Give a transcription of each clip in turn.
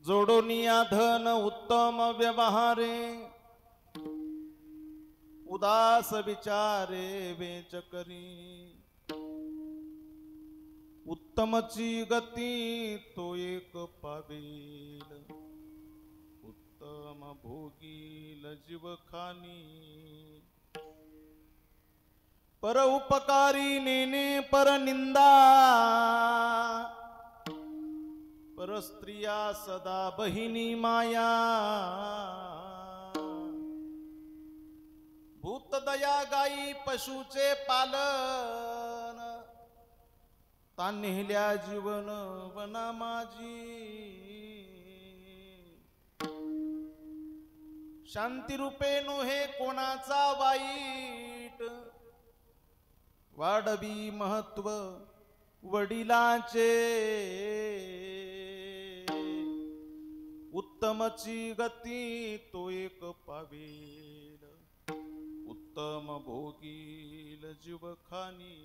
जोडोनिया धन उत्तम व्यवहारे उदास विचारे वेच करी उत्तमची गती तो एक पावेल उत्तम भोगील जीवखानी पर उपकारी नेने पर निंदा पर स्त्रिया सदा बहिनी माया भूतदया गाई पशुचे पालन ता नेहल्या जीवन वना माझी शांती रूपे नोहे कोणाचा वाईट वाढवी महत्व वडिलांचे उत्तमची गती तो एक पावेल उत्तम भोगील जीवखानी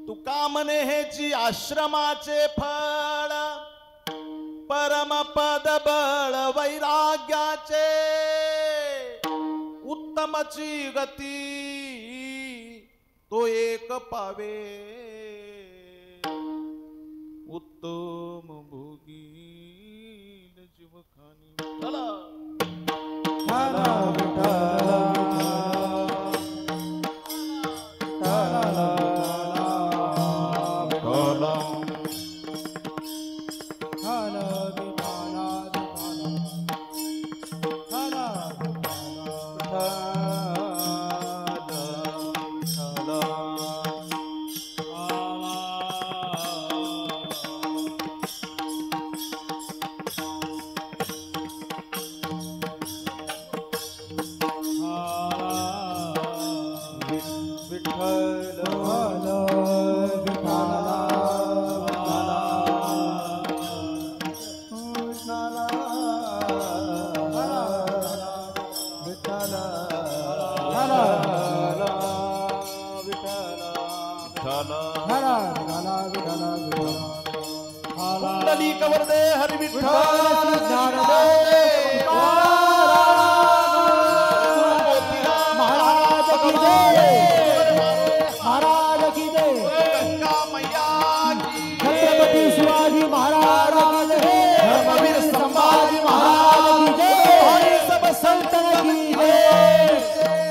तुका म्हणे हेची आश्रमाचे फळ परम पद बळ वैराग्याचे उत्तमची गती तो एक पावे उत्तम भोगील जीवखानी चला कुंडली कवर दे हरि विठ्ठल महाराज की जय महाराज की जय गंगा मैया की छत्रपति शिवाजी महाराज की जय धर्मवीर संभाजी महाराज की जय सब संतन की जय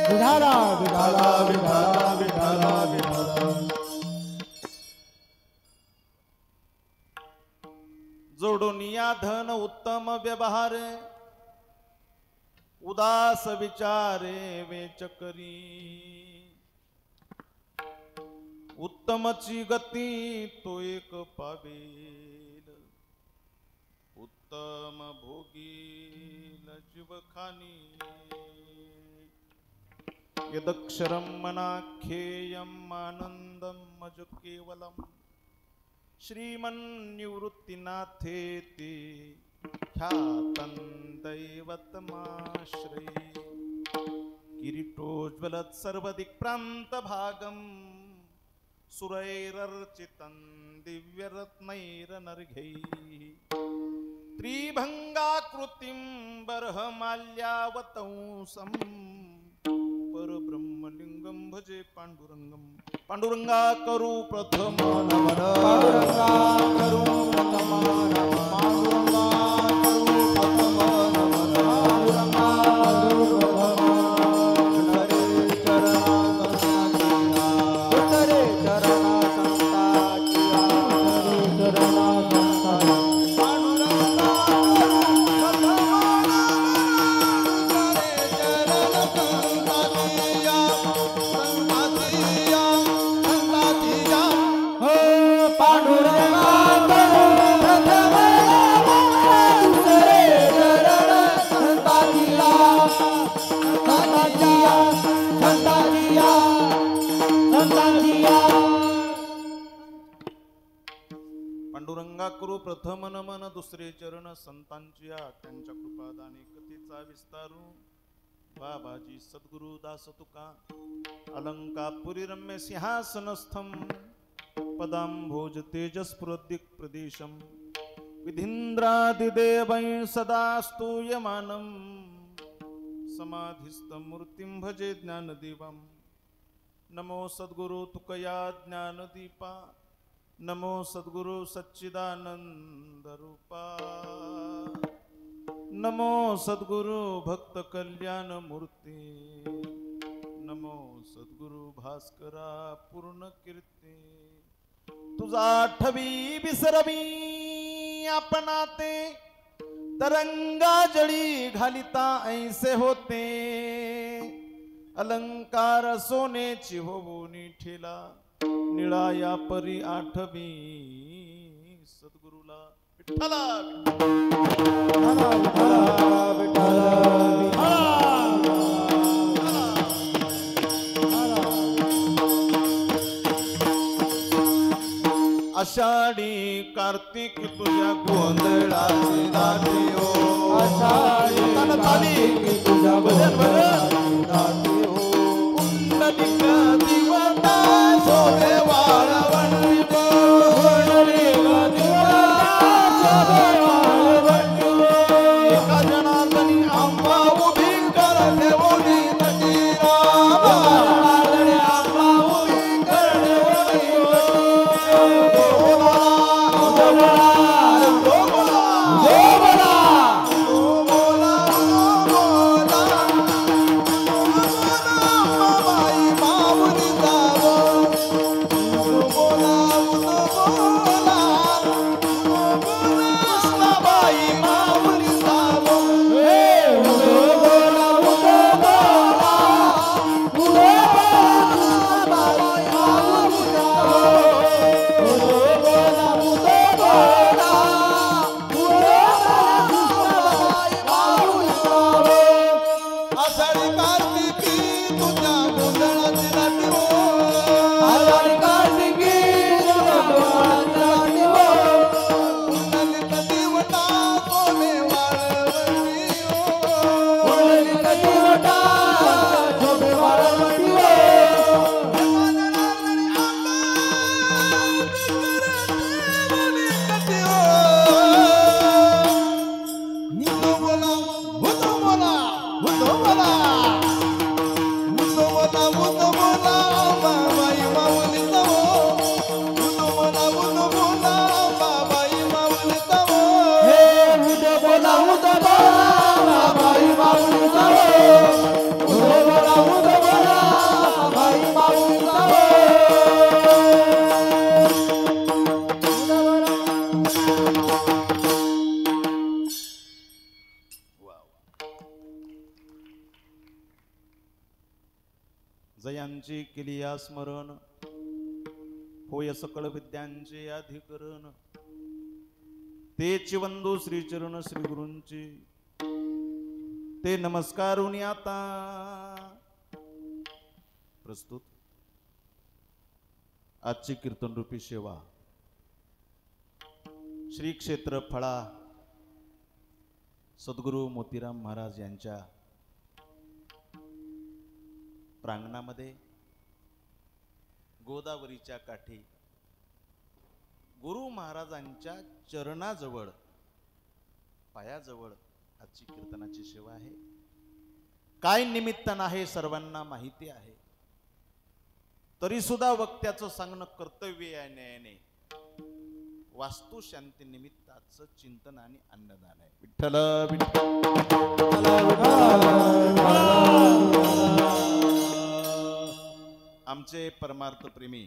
विधाला विधाला विधाला विधाला विधाला जोडोनिया धन उत्तम व्यवहार उदास विचारे वेच करी उत्तमची गती तो एक पावेल उत्तम भोगील जीवखानी यदक्षरं मनाख्येयम् आनन्दं मज केवलम् श्रीमन्निवृत्तिनाथेति ख्यातं दैवतमाश्रये किरीटोज्ज्वलत् सर्वदिक्प्रान्तभागं सुरैरर्चितं दिव्यरत्नैरनर्घैः त्रिभङ्गाकृतिं बर्हमाल्यावतंसं परब्रह्मलिंगं भजे पांडुरंगं पांडुरंगा करू प्रथम नमन पांडुरंगा करू प्रथम नमन पांडुरंगा करू प्रथम नमन पांडुरंगा करू प्रथम हरे चरणा संताचिया हरे चरणा संताचिया पांडुरंगा पांडुरंगा करू प्रथम नमन दुसरे चरण संतांची त्यांच्या कृपादाने कथेचा विस्तारू बाबाजी सद्गुरु दास तुका अलंकापुरी रम्य सिंहासनस्थम पदांभोज तेजस्फुरदिक प्रदेशम विधीन्द्रादिदेवैः सदा स्तूयमानं समाधिस्थमूर्तिं भजे ज्ञानदीपं नमो सद्गुरु तुकया ज्ञानदीपा नमो सद्गुरु सच्चिदानंद रूपा नमो सद्गुरु भक्त कल्याण मूर्ती नमो सद्गुरु भास्करा पूर्ण कीर्ती तुझा आठवी विसरवी आपणाते तरंगा जळी घालिता ऐसे होते अलंकार सोनेची होऊनी ठेला निळा या परी आठवी सद्गुरुला विठ्ठला आषाढी कार्तिक तुझ्या गोंधळाची दाटी हो आषाढी कार्तिक तुझ्या गोंधळाची दाटी हो कुंडलिक दिवता शोभे वाळवंटी कुंडलिक दिवता शोभे वाळवंटी एका जनार्दनी आंबा उभी करते ओढी तटीरा जनार्दनी आंबा उभी करते ओढी जयांची केलिया स्मरण होय सकळ विद्यांचे अधिकरण तेची वंदू श्रीचरण श्री गुरूंची ते नमस्कारुनी आता प्रस्तुत आजची कीर्तन रूपी सेवा श्री क्षेत्र फळा सद्गुरु मोतीराम महाराज यांच्या प्रांगणामध्ये गोदावरीच्या काठी गुरु महाराजांच्या चरणाजवळ पायाजवळ आजची कीर्तनाची सेवा आहे. काय निमित्तानं आहे सर्वांना माहिती आहे, तरी सुद्धा वक्त्याचं सांगणं कर्तव्य आहे. न्यायाने वास्तू शांती निमित्ताचं चिंतन आणि अन्नदान आहे. विठ्ठल आमचे परमार्थ प्रेमी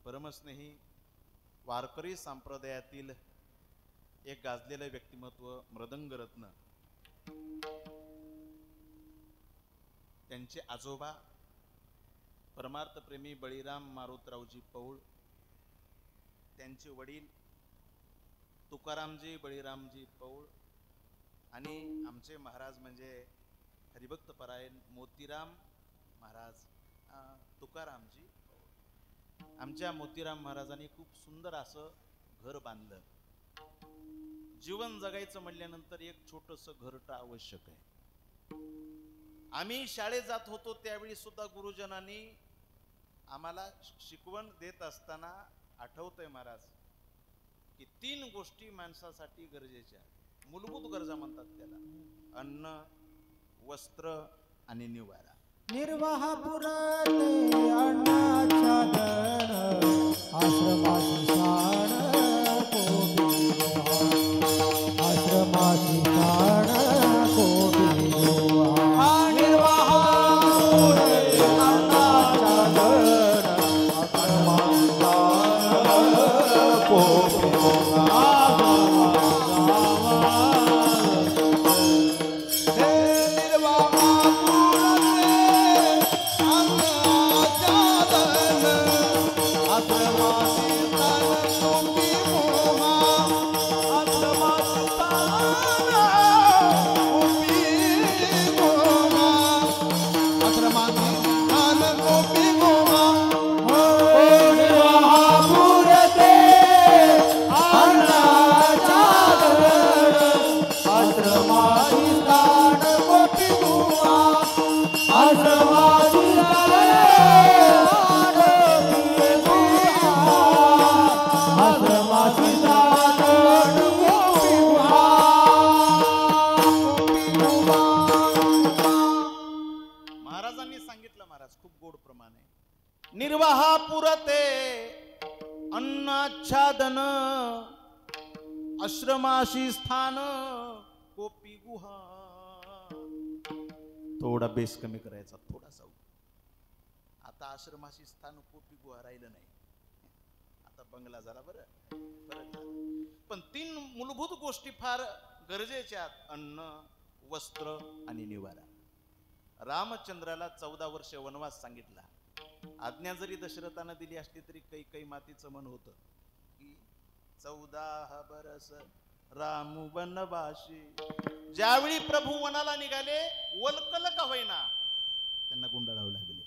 परमस्नेही वारकरी संप्रदायातील एक गाजलेलं व्यक्तिमत्व मृदंग रत्न त्यांचे आजोबा परमार्थ प्रेमी बळीराम मारुतरावजी पौळ, त्यांचे वडील तुकारामजी बळीरामजी पौळ आणि आमचे महाराज म्हणजे हरिभक्त परायण मोतीराम महाराज तुकारामजी. आमच्या मोतीराम महाराजांनी खूप सुंदर असं घर बांधलं. जीवन जगायचं म्हणल्यानंतर एक छोटस घरट आवश्यक आहे. आम्ही शाळेत जात होतो त्यावेळी सुद्धा गुरुजनांनी आम्हाला शिकवण देत असताना आठवतंय महाराज, की 3 गोष्टी माणसासाठी गरजेच्या आहेत, मूलभूत गरजा म्हणतात त्याला. अन्न, वस्त्र आणि निवारा. निर्वाह पुरते अन्नाच्या दण आश्रमाची शाण कोटी गोहा आश्रमाची शाण कोटी गोहा निर्वाह पुरते अन्नाच्या दण आश्रमाची शाण कोटी गोहा निर्वाहा पुरते अन्नाच्छादन आश्रमाशी स्थान कोपी गुहा. थोडा बेस कमी करायचा, थोडासा. आता आश्रमाशी स्थान कोपी गुहा राहिलं नाही, आता बंगला झाला. बरं पण 3 मूलभूत गोष्टी फार गरजेच्या आहेत, अन्न, वस्त्र आणि निवारा. रामचंद्राला 14 वर्ष वनवास सांगितला. आज्ञा जरी दशरथानं दिली असली तरी काही मातीचं मन होतं की 14 बरस राम वनवासी. ज्यावेळी प्रभू वनाला निघाले, वलकल का होईना त्यांना गुंडाळावं लागले.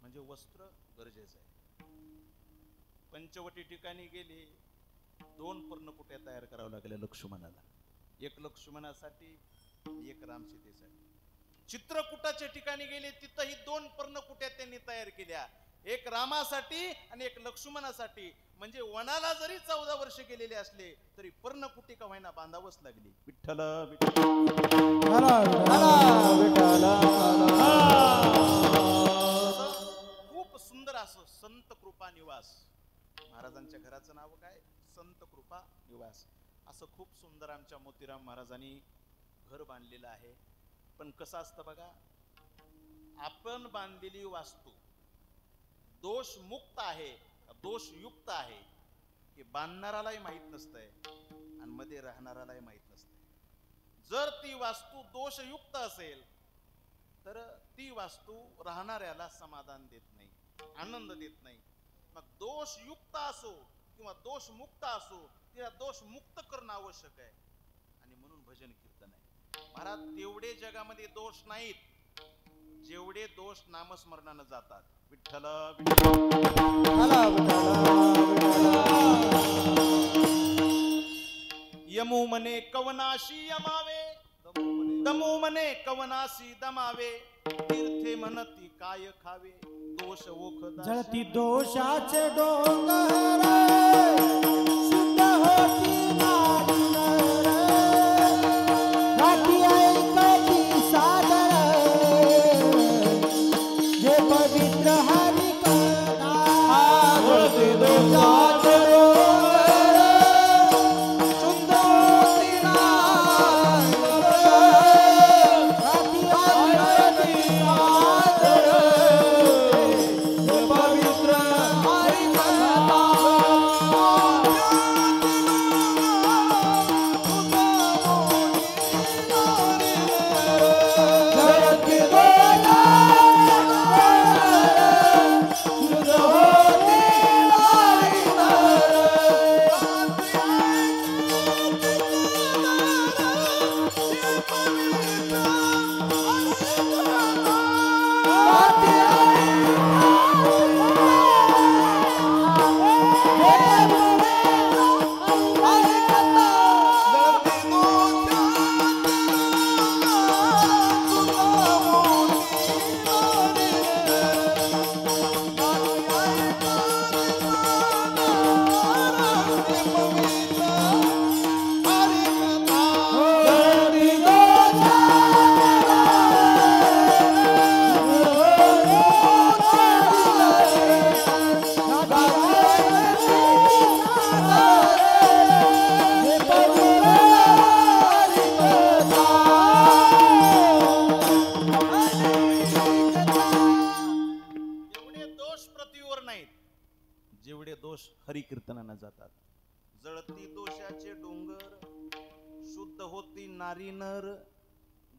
म्हणजे वस्त्र गरजेचं आहे. पंचवटी ठिकाणी गेले, 2 पर्णकुट्या तयार करावं लागल्या लक्ष्मणाला. एक लक्ष्मणासाठी, एक रामसीतेसाठी. चित्रकूटाच्या ठिकाणी गेले, तिथंही 2 पर्णकुट्या त्यांनी तयार केल्या, एक रामासाठी आणि एक लक्ष्मणासाठी. म्हणजे वनाला जरी 14 वर्ष गेलेले असले तरी पर्णकुटी का व्हायना बांधावंच लागली. विठ्ठल खूप सुंदर असं संत कृपा निवास. महाराजांच्या घराचं नाव काय? संत कृपा निवास. असं खूप सुंदर आमच्या मोतीराम महाराजांनी घर बांधलेलं आहे. पण कसं असतं बघा, आपण बांधलेली वास्तू दोषमुक्त आहे का दोषयुक्त आहे हे बांधणारालाही माहित नसतंय आणि मध्ये राहणारालाही माहित नसतंय. जर ती वास्तू दोषयुक्त असेल तर ती वास्तू राहणाऱ्याला समाधान देत नाही, आनंद देत नाही. मग दोषयुक्त असो किंवा दोषमुक्त असो, तिला दोषमुक्त करणं आवश्यक आहे. आणि म्हणून भजन कीर्तन आहे. महाराज, तेवढे जगामध्ये दोष नाहीत जेवढे दोष नामस्मरणानं जातात. विठ्ठल यमू मने कवनाशी यमावे, दमू मने कवनाशी दमावे, तीर्थे म्हणती काय खावे, दोष ओख जळती दोषाचे डोंगर शुद्ध होती नारी नर. राखी ऐकती सादर जे पवित्र हरी कथा. जळती दोषाचे डोंगर शुद्ध होती नारी नर. राखी ऐकती सादर कीर्तनानं जातात. जळती दोषाचे डोंगर, शुद्ध होती नारी नर,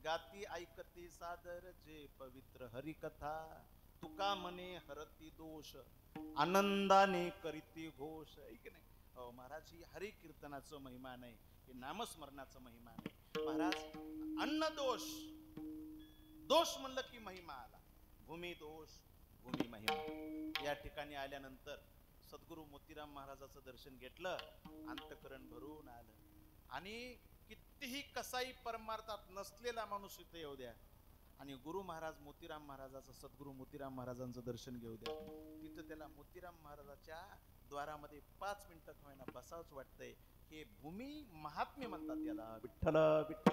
गाती ऐकती सादर जे पवित्र हरिकथा. तुका मने हरती दोष, आनंदाने करीती घोष. ऐक नाही महाराज, ही हरी कीर्तनाचं महिमा नाही, हे नामस्मरणाचं महिमा नाही महाराज. अन्न दोष, दोष म्हणलं की महिमा आला. भूमी दोष, भूमी महिमा. या ठिकाणी आल्यानंतर सद्गुरु मोतीराम महाराजाचं दर्शन घेतलं, अंतकरण भरून आलं. आणि कितीही कसाही परमार्थात नसलेला माणूस इथे येऊ द्या आणि गुरु महाराज मोतीराम महाराजाचं, सद्गुरु मोतीराम महाराजांचं दर्शन घेऊ द्या, तिथं त्याला मोतीराम महाराजाच्या द्वारामध्ये 5 मिनिटं होईना बसावंच वाटतंय. हे भूमी महात्म्य म्हणतात याला. विठ्ठल विठ्ठल.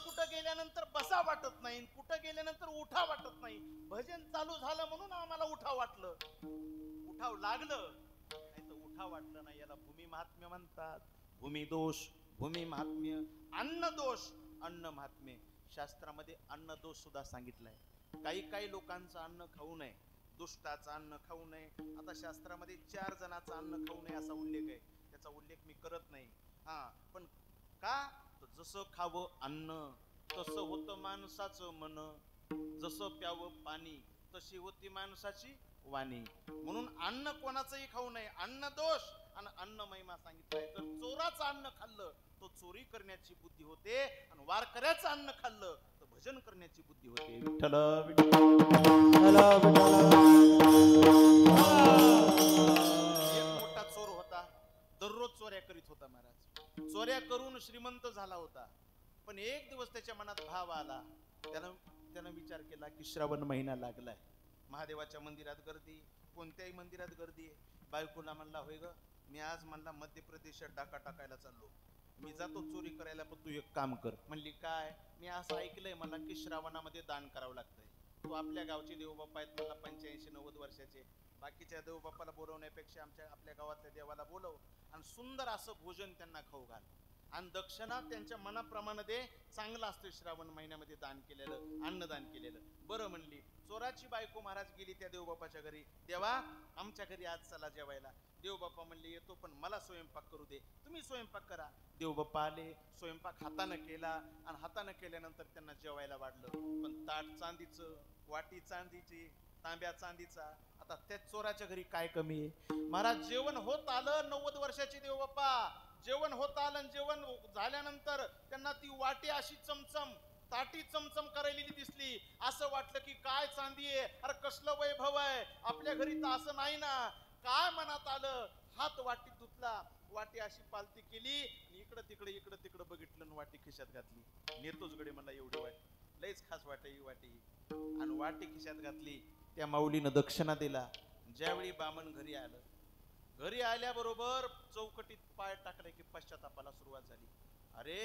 कुठं गेल्यानंतर बसा वाटत नाही, कुठं गेल्यानंतर उठा वाटत नाही. भजन चालू झालं म्हणून आम्हाला उठाव वाटलं, उठाव लागलं, नाही तर उठाव वाटलं नाही. याला भूमी महात्म्य म्हणतात. भूमी दोष, भूमी महात्म्य. अन्न दोष, अन्न महात्म्य. शास्त्रामध्ये अन्न दोष सुद्धा सांगितलाय. काही लोकांचं अन्न खाऊ नये, दुष्टाचं अन्न खाऊ नये. आता शास्त्रामध्ये 4 जणांचं अन्न खाऊ नये असा उल्लेख आहे, त्याचा उल्लेख मी करत नाही. पण का, जसं खावं अन्न तसं होतं माणसाचं मन, जसं प्यावं पाणी तशी होती माणसाची वाणी. म्हणून अन्न कोणाचंही खाऊ नये. अन्न दोष आणि अन्न महिमा सांगितलाय. तर चोराचं अन्न खाल्लं तो चोरी करण्याची बुद्धी होते, आणि वारकऱ्याचं अन्न खाल्लं तर भजन करण्याची बुद्धी होते. विठ्ठल एक मोठा चोर होता, दररोज चोऱ्या करीत होता महाराज. चोऱ्या करून श्रीमंत झाला होता. पण एक दिवस त्याच्या मनात भाव आला. त्यानं विचार केला की श्रावण महिना लागलाय, महादेवाच्या मंदिरात गर्दी, कोणत्याही मंदिरात गर्दी आहे. बायकोला म्हणला, होय ग, मी आज म्हणला मध्य प्रदेशात डाका टाकायला चाललो, मी जातो चोरी करायला, पण तू एक काम कर. म्हणली, काय? मी असं ऐकलंय मला की श्रावणामध्ये दान करावं लागतंय. तू आपल्या गावचे देवबाप्पा आहेत मला 85-90 वर्षाचे, बाकीच्या देवबाप्पाला बोलवण्यापेक्षा आपल्या गावातल्या देवाला बोलव आणि सुंदर असं भोजन त्यांना खाऊ घाल. आणि दक्षिणा त्यांच्या मनाप्रमाणे दे, चांगलं असतं श्रावण महिन्यामध्ये दान केलेलं, अन्नदान केलेलं. बरं म्हणली. चोराची बायको महाराज गेली त्या देवबापाच्या घरी. देवा, आमच्या घरी आज चला जेवायला. देवबाप्पा म्हणले, येतो, पण मला स्वयंपाक करू दे. तुम्ही स्वयंपाक करा. देवबाप्पा आले, स्वयंपाक हातानं केला, आणि हातानं केल्यानंतर त्यांना जेवायला वाढलं. पण ताट चांदीचं, वाटी चांदीची, तांब्या चांदीचा. आता त्या चोराच्या घरी काय कमी आहे महाराज? जेवण होत आलं. 90 वर्षाची देवबाप्पा जेवण होत आलं. जेवण झाल्यानंतर त्यांना ती वाटी अशी चमचम, ताटी चमचम करायलेली दिसली. असं वाटलं की काय चांदी आहे, अरे कसलं वैभव आहे, आपल्या घरी तर असं नाही ना. काय मनात आलं, हात वाटीत धुतला, वाटी अशी पालती केली, इकडं तिकडं बघितलं, वाटी खिशात घातली. नेतोच गडे मला एवढी वाटी, लयच खास वाटे ही वाटी, आणि वाटी खिशात घातली. त्या माऊलीनं दक्षिणा दिला. ज्यावेळी बामण घरी आलं, घरी आल्याबरोबर चौकटीत पाय टाकले की पश्चातापाला सुरुवात झाली. अरे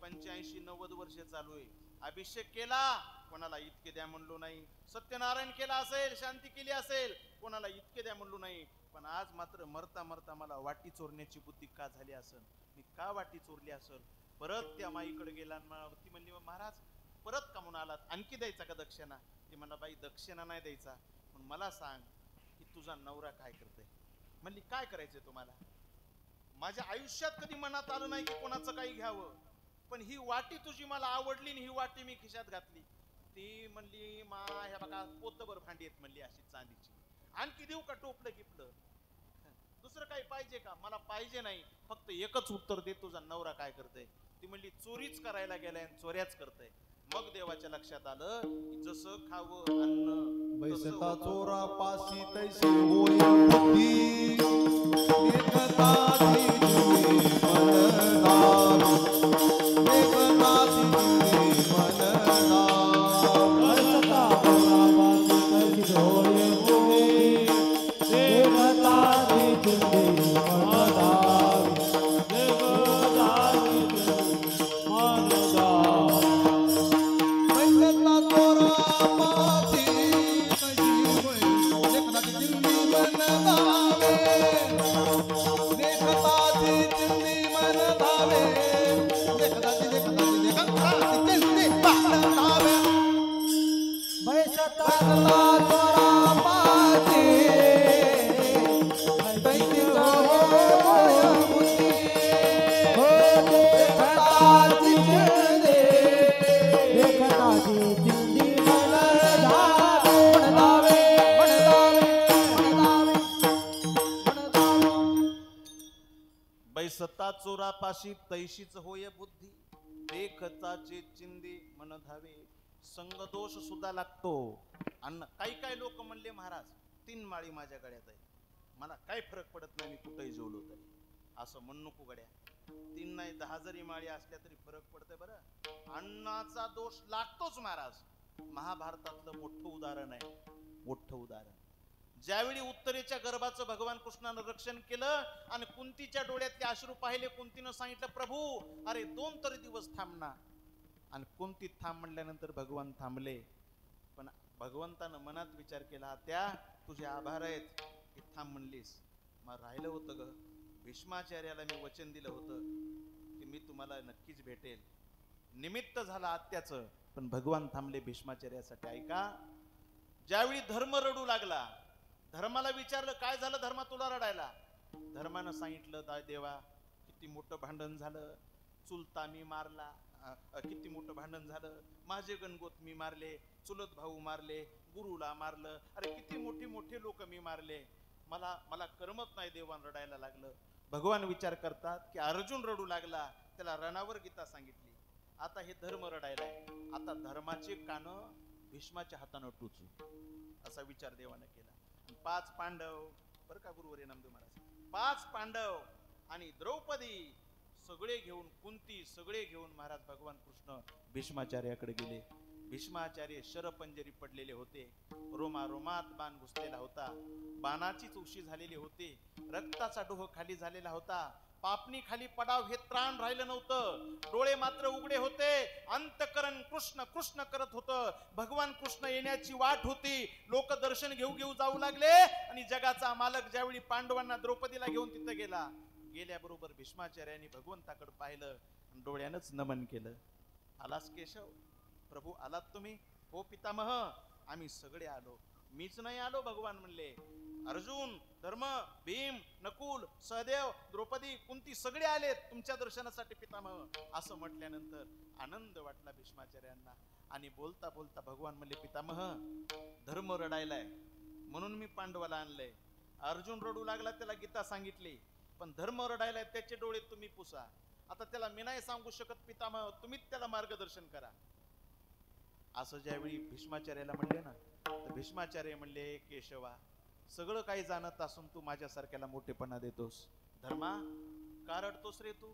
85-90 वर्ष चालू आहे, अभिषेक केला, कोणाला इतके द्या म्हणलो नाही. सत्यनारायण केला असेल, शांती केली असेल, कोणाला इतके द्या म्हणलो नाही. पण आज मात्र मरता मरता मला वाटी चोरण्याची बुद्धी का झाली असेल, मी का वाटी चोरली असेल. परत त्या माईकडे गेला. ती म्हणली, महाराज परत का म्हणून आलात, आणखी द्यायचा का दक्षिणा? ती म्हणला, बाई दक्षिणा नाही द्यायचा, पण मला सांग की तुझा नवरा काय करतोय. म्हणली, काय करायचंय तुम्हाला? माझ्या आयुष्यात कधी मनात आलं नाही की कोणाचं काही घ्यावं, पण ही वाटी तुझी मला आवडली आणि ही वाटी मी खिशात घातली. ती म्हणली, मा ह्या बघा पोतभर भांडी आहेत म्हणली अशी चांदीची, आणखी देऊ का टोपलं गिपलं? दुसरं काही पाहिजे का? मला पाहिजे नाही, फक्त एकच उत्तर दे, तुझा नवरा काय करतोय? ती म्हणली, चोरीच करायला गेलाय आणि चोऱ्याच करतोय. मग देवाच्या लक्षात आलं की जसं खावं अन्न बैसता चोरा पासी तैसी होय बुद्धी, एकता दिली मनदार, एकता दिली मनदार. बैसता चोरा पासी तैसी होय बुद्धी, एकता दिली मनदार, एकता दिली मनदार. दिल्ली सता चोरापाशी तैशीच होय बुद्धी, देखताचे चिंदे मन धावे, संग दोष सुद्धा लागतो. अन्न काही लोक म्हणले महाराज 3 माळी माझ्या गळ्यात आहे, मला काय फरक पडत नाही, मी कुठेही जेवलो तरी. असं म्हण नको गड्या, 3 नाही 10 जरी माळी असल्या तरी फरक पडतंय बरं. अन्नाचा दोष लागतोच महाराज. महाभारतातलं मोठं उदाहरण आहे, मोठं उदाहरण. ज्यावेळी उत्तरेच्या गर्भाचं भगवान कृष्णानं रक्षण केलं आणि कुंतीच्या डोळ्यातले अश्रू पाहिले, कुंतीनं सांगितलं प्रभू अरे 2 तरी दिवस थांब ना. आणि कुंती थांब म्हणल्यानंतर भगवान थांबले. पण भगवंतानं मनात विचार केला, त्या तुझे आभार आहेत की थांब म्हणलीस, मग राहिलं होतं ग. भीष्माचार्याला मी वचन दिलं होतं की मी तुम्हाला नक्कीच भेटेल. निमित्त झालं आत्याचं, पण भगवान थांबले भीष्माचार्यासाठी. ऐका, ज्यावेळी धर्म रडू लागला, धर्माला विचारलं काय झालं धर्मा तुला रडायला. धर्मानं सांगितलं देवा किती मोठं भांडण झालं, चुलता मी मारला, किती मोठं भांडण झालं, माझे गणगोत मी मारले, चुलत भाऊ मारले, गुरुला मारलं, अरे किती मोठे लोक मी मारले, मला करमत नाही. देवान रडायला लागलं. भगवान विचार करतात की अर्जुन रडू लागला, त्याला रणावर गीता सांगितली. आता हे धर्म रडायलाय, आता धर्माचे कान भीष्माच्या हातानं टोचू, असा विचार देवानं केला. 5 पांडव बर का गुरुवर्य नामदेव महाराज, 5 पांडव आणि द्रौपदी सगळे घेऊन, कुंती सगळे घेऊन महाराज भगवान कृष्ण भीष्माचार्याकडे गेले. भीष्माचार्य शरपंजरी पडलेले होते, रोमात बाण घुसलेला होता, बाणाचीच उशी झालेली होती, रक्ताचा डोह खाली झालेला होता, पापणी खाली पडाव हे त्राण राहिलं नव्हतं, डोळे मात्र उघडे होते, अंतकरण कृष्ण कृष्ण करत होतं. भगवान कृष्ण येण्याची वाट होती. लोक दर्शन घेऊ जाऊ लागले आणि जगाचा मालक ज्यावेळी पांडवांना द्रौपदीला घेऊन तिथं गेला, गेल्याबरोबर भीष्माचार्यांनी भगवंताकडे पाहिलं, डोळ्यानंच नमन केलं. आलास केशव, प्रभू आलात तुम्ही? हो पितामह, आम्ही सगळे आलो. मीच नाही आलो, भगवान म्हणले. अर्जुन, धर्म, भीम, नकुल, सहदेव, द्रौपदी, कुंती सगळे आलेत तुमच्या दर्शनासाठी पितामह. असं म्हटल्यानंतर आनंद वाटला भीष्माचार्यांना आणि बोलता बोलता भगवान म्हणले, पितामह धर्म रडायलाय म्हणून मी पांडवाला आणलंय. अर्जुन रडू लागला, त्याला गीता सांगितली, पण धर्म रडायलाय त्याचे डोळे तुम्ही पुसा. आता त्याला मी नाही सांगू शकत पितामह, तुम्हीच त्याला मार्गदर्शन करा. असं ज्यावेळी भीष्माचार्याला म्हणले ना, तर भीष्माचार्य म्हणले, केशवा सगळं काही जाणत असून तू माझ्यासारख्याला मोठेपणा देतोस, धर्मा का रडतोस रे तू?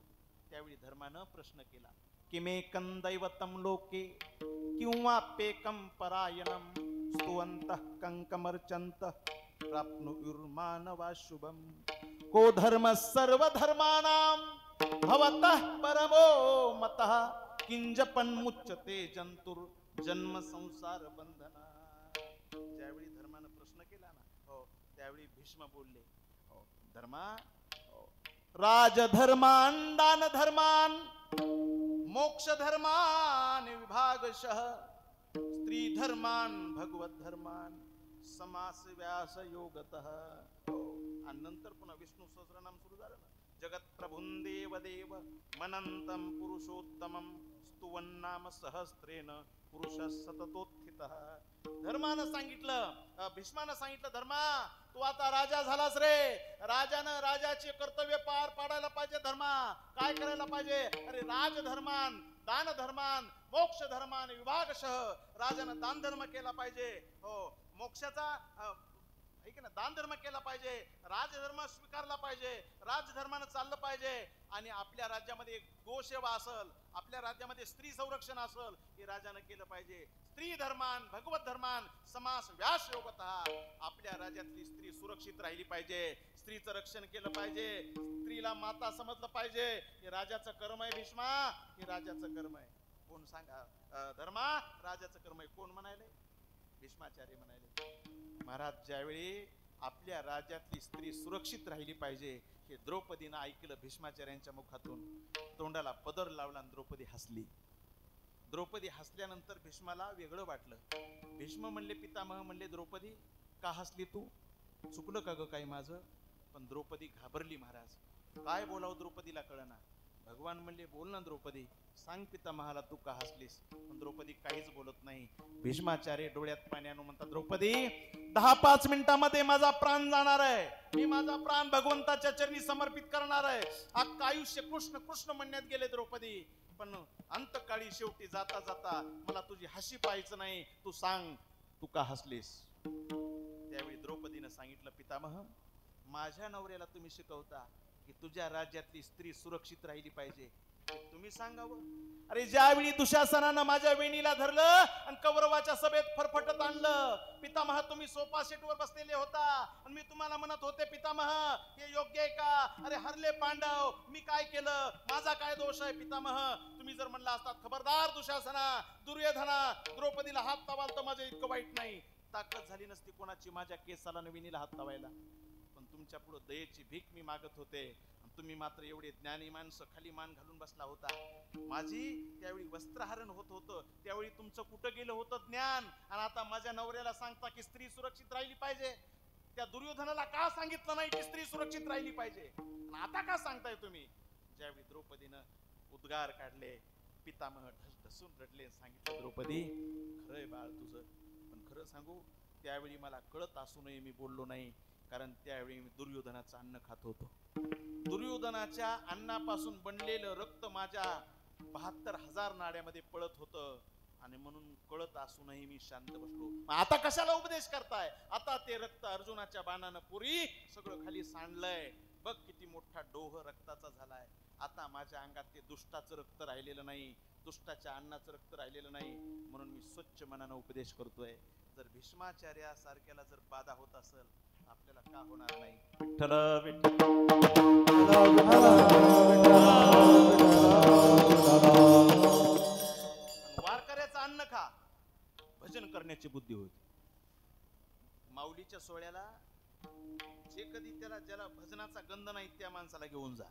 त्यावेळी धर्मानं प्रश्न केला, किमेकं दैवतं लोके किंवाप्येकं परायणं स्तुवन्तः कंकमर्चन्त प्राप्नुयुर्मानवा शुभम को धर्म सर्वधर्माणां भवतः परमो मतः किंजपन मुच्यते जंतुर जन्म संसार बंधना. ज्यावेळी धर्मानं प्रश्न केला ना, हो त्यावेळी भीष्म बोलले, हो धर्मा, राजधर्मान दान धर्मान मोक्ष धर्मान विभागशः स्त्री धर्मान भगवत धर्मान समास व्यास योगतः. आणि नंतर पुन्हा विष्णू सहस्रनाम सुरू झालं ना, जगत प्रभुं देव देव मनंतम पुरुषोत्तमं स्तुवन्नाम सहस्रेण पुरुष सततोत्थितः. धर्मानं सांगितलं, भीष्मानं सांगितलं, धर्मा तू आता राजा झालास रे, राजानं राजाचे कर्तव्य पार पाडायला पाहिजे. धर्मा काय करायला पाहिजे? अरे राजधर्मान दान धर्मान मोक्ष धर्मान विभागशः. राजानं दान धर्म केला पाहिजे, हो मोक्षाचा ऐक ना, दान धर्म केला पाहिजे, राजधर्म स्वीकारला पाहिजे, राजधर्मानं चाललं पाहिजे. आणि आपल्या राज्यामध्ये गोसेवा असेल, आपल्या राज्यामध्ये स्त्री संरक्षण असेल, हे राजानं केलं पाहिजे. स्त्री धर्मान भगवत धर्मान समास व्यास योगतः. आपल्या राज्यातली स्त्री सुरक्षित राहिली पाहिजे, स्त्रीचं रक्षण केलं पाहिजे, स्त्रीला माता समजलं पाहिजे. हे राजाचं कर्म आहे भीष्मा, हे राजाचं कर्म आहे. कोण सांगा धर्मा, राजाचं कर्म आहे कोण म्हणायले? भीष्माचार्य म्हणाले. महाराज ज्यावेळी आपल्या राज्यातली स्त्री सुरक्षित राहिली पाहिजे हे द्रौपदीनं ऐकलं भीष्माचार्यांच्या मुखातून, तोंडाला पदर लावला आणि द्रौपदी हसली. द्रौपदी हसल्यानंतर भीष्माला वेगळं वाटलं. भीष्म म्हणले, पितामह म्हणले, द्रौपदी का हसली तू? चुकलं का ग काही माझं? पण द्रौपदी घाबरली. महाराज काय बोलावं द्रौपदीला कळना. भगवान म्हणले, बोल ना द्रौपदी, सांग पितामहाला तू का हसलीस? पण द्रौपदी काहीच बोलत नाही. भीष्माचार्य डोळ्यात पाणी आणून म्हणतात, द्रौपदी 10-5 मिनिटांमध्ये माझा प्राण जाणार आहे, मी माझा प्राण भगवंताच्या चरणी समर्पित करणार आहे. अख्खं आयुष्य कृष्ण कृष्ण म्हणण्यात गेले द्रौपदी, पण अंतकाळी शेवटी जाता जाता मला तुझी हसी पाहायचं नाही. तू सांग, तू का हसलीस? त्यावेळी द्रौपदीनं सांगितलं, पितामह, माझ्या नवऱ्याला तुम्ही शिकवता की तुझ्या राज्यातली स्त्री सुरक्षित राहिली पाहिजे, तुम्ही सांगावं. अरे ज्यावेळी दुशासनानं माझ्या वेणीला धरलं आणि कौरवाच्या सभेत फरफटत आणलं, पितामह तुम्ही सोफा सेटवर बसलेले होता आणि मी तुम्हाला म्हणत होते, पितामह हे योग्य आहे का? अरे हरले पांडव, मी काय केलं? माझा काय दोष आहे? पितामह तुम्ही जर म्हणला असतात, खबरदार दुशासना, दुर्योधना, द्रौपदीला हात लावाल तर माझं इतकं वाईट नाही, ताकद झाली नसती कोणाची माझ्या केसाला वेणीला हात लावायला. पण तुमच्या पुढे दयेची भीक मी मागत होते, तुम्ही मात्र एवढे ज्ञानी माणसं खाली मान घालून बसला होता. माझी त्यावेळी वस्त्रहरण होत होतं, त्यावेळी तुमचं कुठं गेलं होतं ज्ञान? आणि आता माझ्या नवऱ्याला सांगता की स्त्री सुरक्षित राहिली पाहिजे. त्या दुर्योधनाला का सांगितलं नाही की स्त्री सुरक्षित राहिली पाहिजे? आणि आता का सांगताय तुम्ही? ज्यावेळी द्रौपदीनं उद्गार काढले, पितामह ढसढसून रडले, सांगितलं, द्रौपदी खरंय बाळ तुझं, पण खरं सांगू, त्यावेळी मला कळत असूनही मी बोललो नाही, कारण त्यावेळी मी दुर्योधनाचं अन्न खात होतो. दुर्योधनाच्या अन्नापासून बनलेलं रक्त माझ्या 72,000 नाड्यामध्ये पळत होतं, आणि म्हणून कळत असूनही मी शांत बसलो. आता कशाला उपदेश करताय? आता ते रक्त अर्जुनाच्या बाणानं पुरी सगळं खाली सांडलंय. बघ किती मोठा डोह रक्ताचा झालाय. आता माझ्या अंगात ते दुष्टाचं रक्त राहिलेलं नाही, दुष्टाच्या अन्नाचं रक्त राहिलेलं नाही, म्हणून मी स्वच्छ मनानं उपदेश करतोय. जर भीष्माचार्या सारख्याला जर बाधा होत असेल, आपल्याला का होणार नाही? विठ्ठल वारकऱ्याचं अन्न खा, भजन करण्याची बुद्धी होती. माऊलीच्या सोहळ्याला जे कधी ज्याला भजनाचा गंध नाही त्या माणसाला घेऊन जा.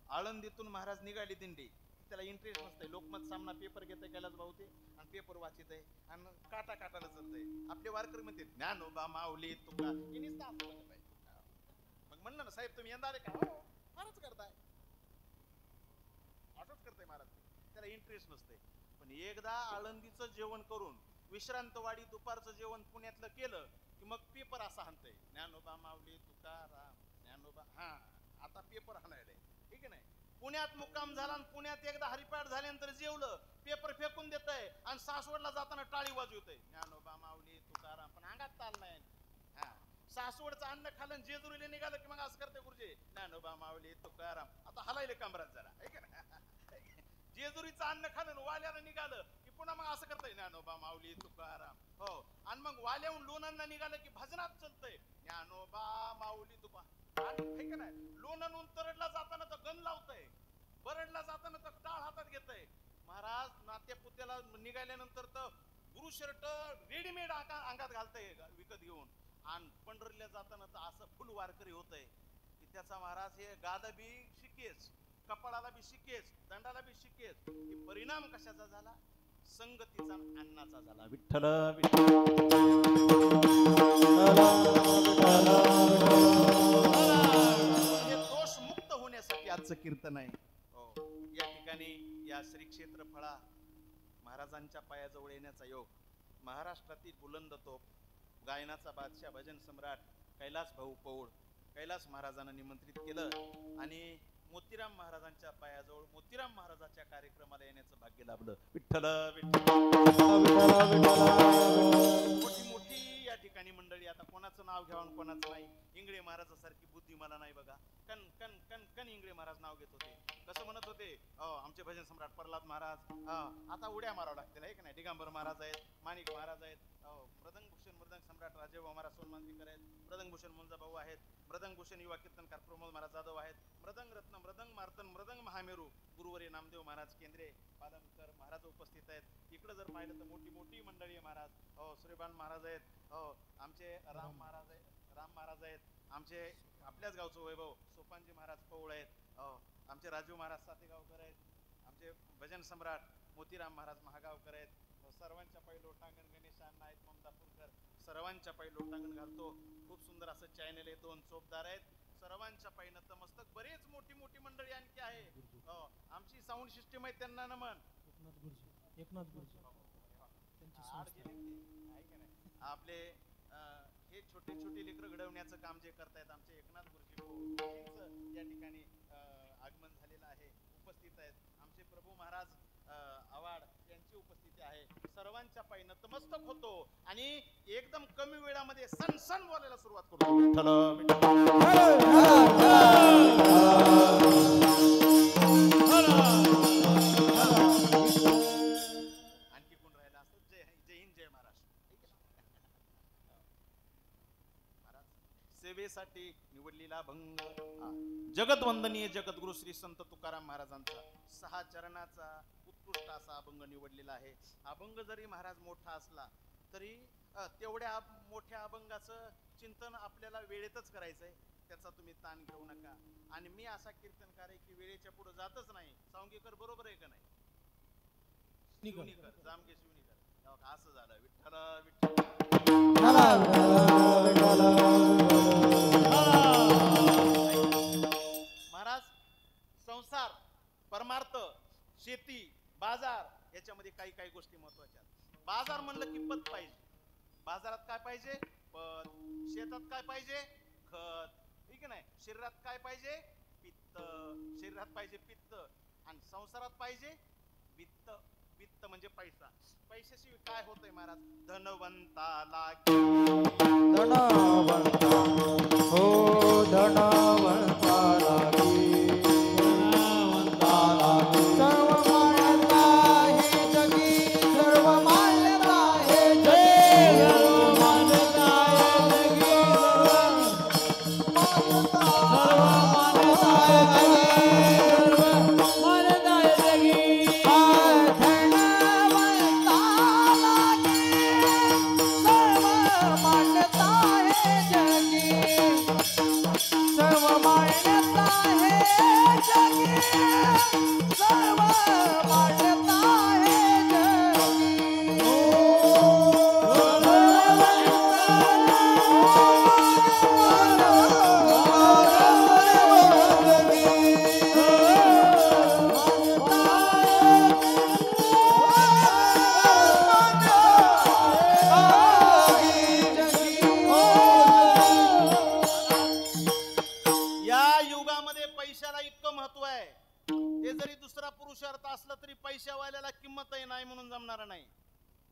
आळंदीतून महाराज निघाली दिंडी, त्याला इंटरेस्ट नसतंय. लोकमत सामना पेपर घेतोय कैलास भाऊ ते, आणि पेपर वाचित आहे आणि काटा काटाला चालतंय. आपले वारकरी म्हणते ज्ञानोबा माऊली तुका, मग म्हणलं ना, साहेब तुम्ही यंदा आले का? हो, फारच करताय, असंच करताय महाराज. त्याला इंटरेस्ट नसते. पण एकदा आळंदीचं जेवण करून विश्रांतवाडी दुपारचं जेवण पुण्यातलं केलं की मग पेपर असा हाणतंय, ज्ञानोबा माऊली तुकाराम, ज्ञानोबा. हा, आता पेपर हाणायला, ठीक आहे नाही? पुण्यात मुक्काम झाला आणि पुण्यात एकदा हरिपाठ झाल्यानंतर जेवलं, पेपर फेकून देतय आणि सासवडला जाताना टाळी वाजवतय, ज्ञानोबा माऊली तुकाराम, पण अंगात ताल नाही. हा, सासवडचं अन्न खाल्लं जेजुरीला निघालं की मग असं करते गुरुजी, ज्ञानोबा माऊली तुकाराम. आता हलायले कमरात जरा, आहे का? जेजुरीचं अन्न खाल्लं वाल्याला निघालं की पुन्हा मग असं करतंय, ज्ञानोबा माऊली तुकाराम. हो, आणि मग वाल्याहून लोणांना निघालं की भजनात चलतंय, ज्ञानोबा माऊली तुकाराम. लोणंदून तरडला जाताना तर गण लावतंय, बरडला जाताना तर टाळ हातात घेतय. महाराज नात्या पुत्याला निघाल्यानंतर तर गुरु शर्ट रेडीमेड अंगात घालतय विकत घेऊन, आणि पंढरीला जाताना तर असं फुल वारकरी होतय की त्याचा महाराज हे गादा बी शिकेच, कपाळाला बी शिकेच, दंडाला बी शिकेच. की परिणाम कशाचा झाला? संगतीचा, अन्नाचा झाला. विठ्ठल हे दोष मुक्त होण्यासाठी आजचं कीर्तन आहे. या ठिकाणी या श्री क्षेत्र फळा महाराजांच्या पायाजवळ येण्याचा योग, महाराष्ट्रातील बुलंद तोप, गायनाचा बादशाह, भजन सम्राट कैलास भाऊ पौळ, कैलास महाराजांना निमंत्रित केलं आणि मोतीराम महाराजांच्या पायाजवळ मोतीराम महाराजांच्या कार्यक्रमाला येण्याचं भाग्य लाभलं. विठ्ठल मोठी मोठी या ठिकाणी मंडळी. आता कोणाचं नाव घ्यावं कोणाचं नाही. इंगळे महाराजासारखी बुद्धी मला नाही बघा. कन कन कन कन इंगळे महाराज नाव घेत होते. कसं म्हणत होते, आमचे भजन सम्राट प्रल्हाद महाराज, आता उड्या मारावं लागतील, आहे का नाही? दिगंबर महाराज आहेत, माणिक महाराज आहेत, मृदंग भूषण मृदंग सम्राट राजेभाऊ महाराज सोनमांजरीकर आहेत, मृदंग भूषण मुंजा भाऊ आहेत, मृदंग भूषण युवा कीर्तनकार प्रमोद महाराज जाधव आहेत, मृदंग रत्न मृदंग मार्तन मृदंग महामेरू गुरुवर्य नामदेव महाराज केंद्रे पालमकर महाराज उपस्थित आहेत. इकडे जर पाहिलं तर मोठी मोठी मंडळी महाराज, सूर्यबान महाराज आहेत, आमचे राम महाराज आहेत, आमचे आपल्याच गावचं वैभव सोपानजी महाराज पौळ आहेत, आमचे राजू महाराज सातेगावकर आहेत, आमचे भजन सम्राट मोतीराम महाराज महागावकर आहेत. सर्वांच्या पायी लोटांगण गणेश अण्णा आहेत, ममदापूरकर, सर्वांच्या पायी लोटांगण घालतो. खूप सुंदर असं चॅनल आहे, 2 चोपदार आहेत, सर्वांच्या पायी नतमस्तक. बरेच मोठी मोठी मंडळी आणखी आहे. आमची साऊंड सिस्टीम आहे, त्यांना नमन. एकनाथ गुरुजी आपले हे छोटे छोटे लेकरं घडत घडवण्याचं काम जे करतायत आमचे एकनाथ गुरुजी या ठिकाणी आगमन झालेलं आहे, उपस्थित आहेत. आमचे प्रभू महाराज आवाड यांची उपस्थिती आहे. सर्वांच्या पायी नतमस्तक होतो आणि एकदम कमी वेळामध्ये सण सण बोलायला सुरुवात करतो. आणखी कोण राहिला असतो? जय हिंद, जय महाराष्ट्र. महाराज सेवेसाठी निवडलेला अभंग, जगतवंदनीय जगद्गुरु श्री संत तुकाराम महाराजांचा 6 चरणाचा उत्कृष्ट असा अभंग निवडलेला आहे. अभंग जरी महाराज मोठा असला तरी तेवढ्या मोठ्या अभंगाचं चिंतन आपल्याला वेळेतच करायचंय, त्याचा तुम्ही ताण घेऊ नका. आणि मी असा कीर्तनकार आहे की वेळेच्या पुढे जातच नाही. सावंगीकर बरोबर आहे का नाही? शिवनीकर, जामगे शिवनीकर, असं झालं. विठ्ठल महाराज, संसार, परमार्थ, शेती, बाजार याच्यामध्ये काही काही गोष्टी महत्वाच्या. बाजार म्हणलं की पत पाहिजे. बाजारात काय पाहिजे? पत. शेतात काय पाहिजे? खत. ठीक आहे नाही? शरीरात काय पाहिजे? पित्त. शरीरात पाहिजे पित्त. आणि संसारात पाहिजे वित्त. वित्त म्हणजे पैसा. पैशाशिवाय काय होतंय महाराज? धनवंताला धनवंता हो धनवंताला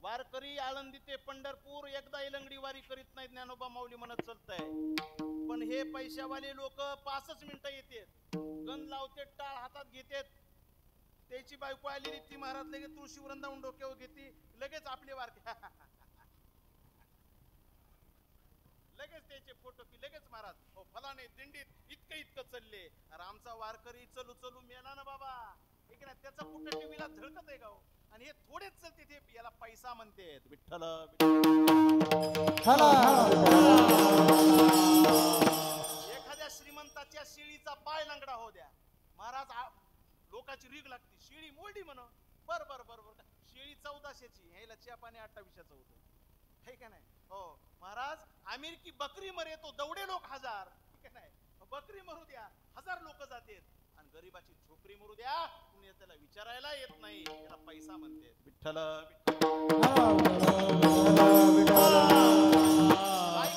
वारकरी आळंदी ते पंढरपूर एकदा इलंगडी वारी करीत नाही, ज्ञानोबा माऊली म्हणत चालतंय. पण हे पैशावाले लोक 5 मिनिटं येतात, गंध लावते, टाळ हातात घेतात. त्याची बायको आलेली ती महाराज लगेच तुळशी वृंदावून डोक्यावर घेते, लगेच आपले वारके लगेच त्याचे फोटो की लगेच महाराज हो फलाने दिंडीत इतकं चालले. अरे आमचा वारकरी चलू चलू मेला ना बाबा. ठीक ना? त्याचा कुठं टीव्हीला झळकत आहे का हो? आणि हे थोडेच चलते ते याला पैसा म्हणते. विठ्ठल एखाद्या श्रीमंताच्या शिळीचा पाय लंगडा हो द्या महाराज, लोकांची रीग लागते. शिळी मोडी म्हण. बर बर बर बर शिळी 1400ची, ह्याला च्या पाणी 2800चं होतं. हे का नाही? हो महाराज, अमेरिकी बकरी मरे तो दौडे लोक 1000. ठीक आहे नाही? बकरी मरू द्या 1000 लोक जातात. आणि गरीबाची झोपडी मरू द्या, कुणी त्याला विचारायला येत नाही, त्याला पैसा म्हणते. विठ्ठल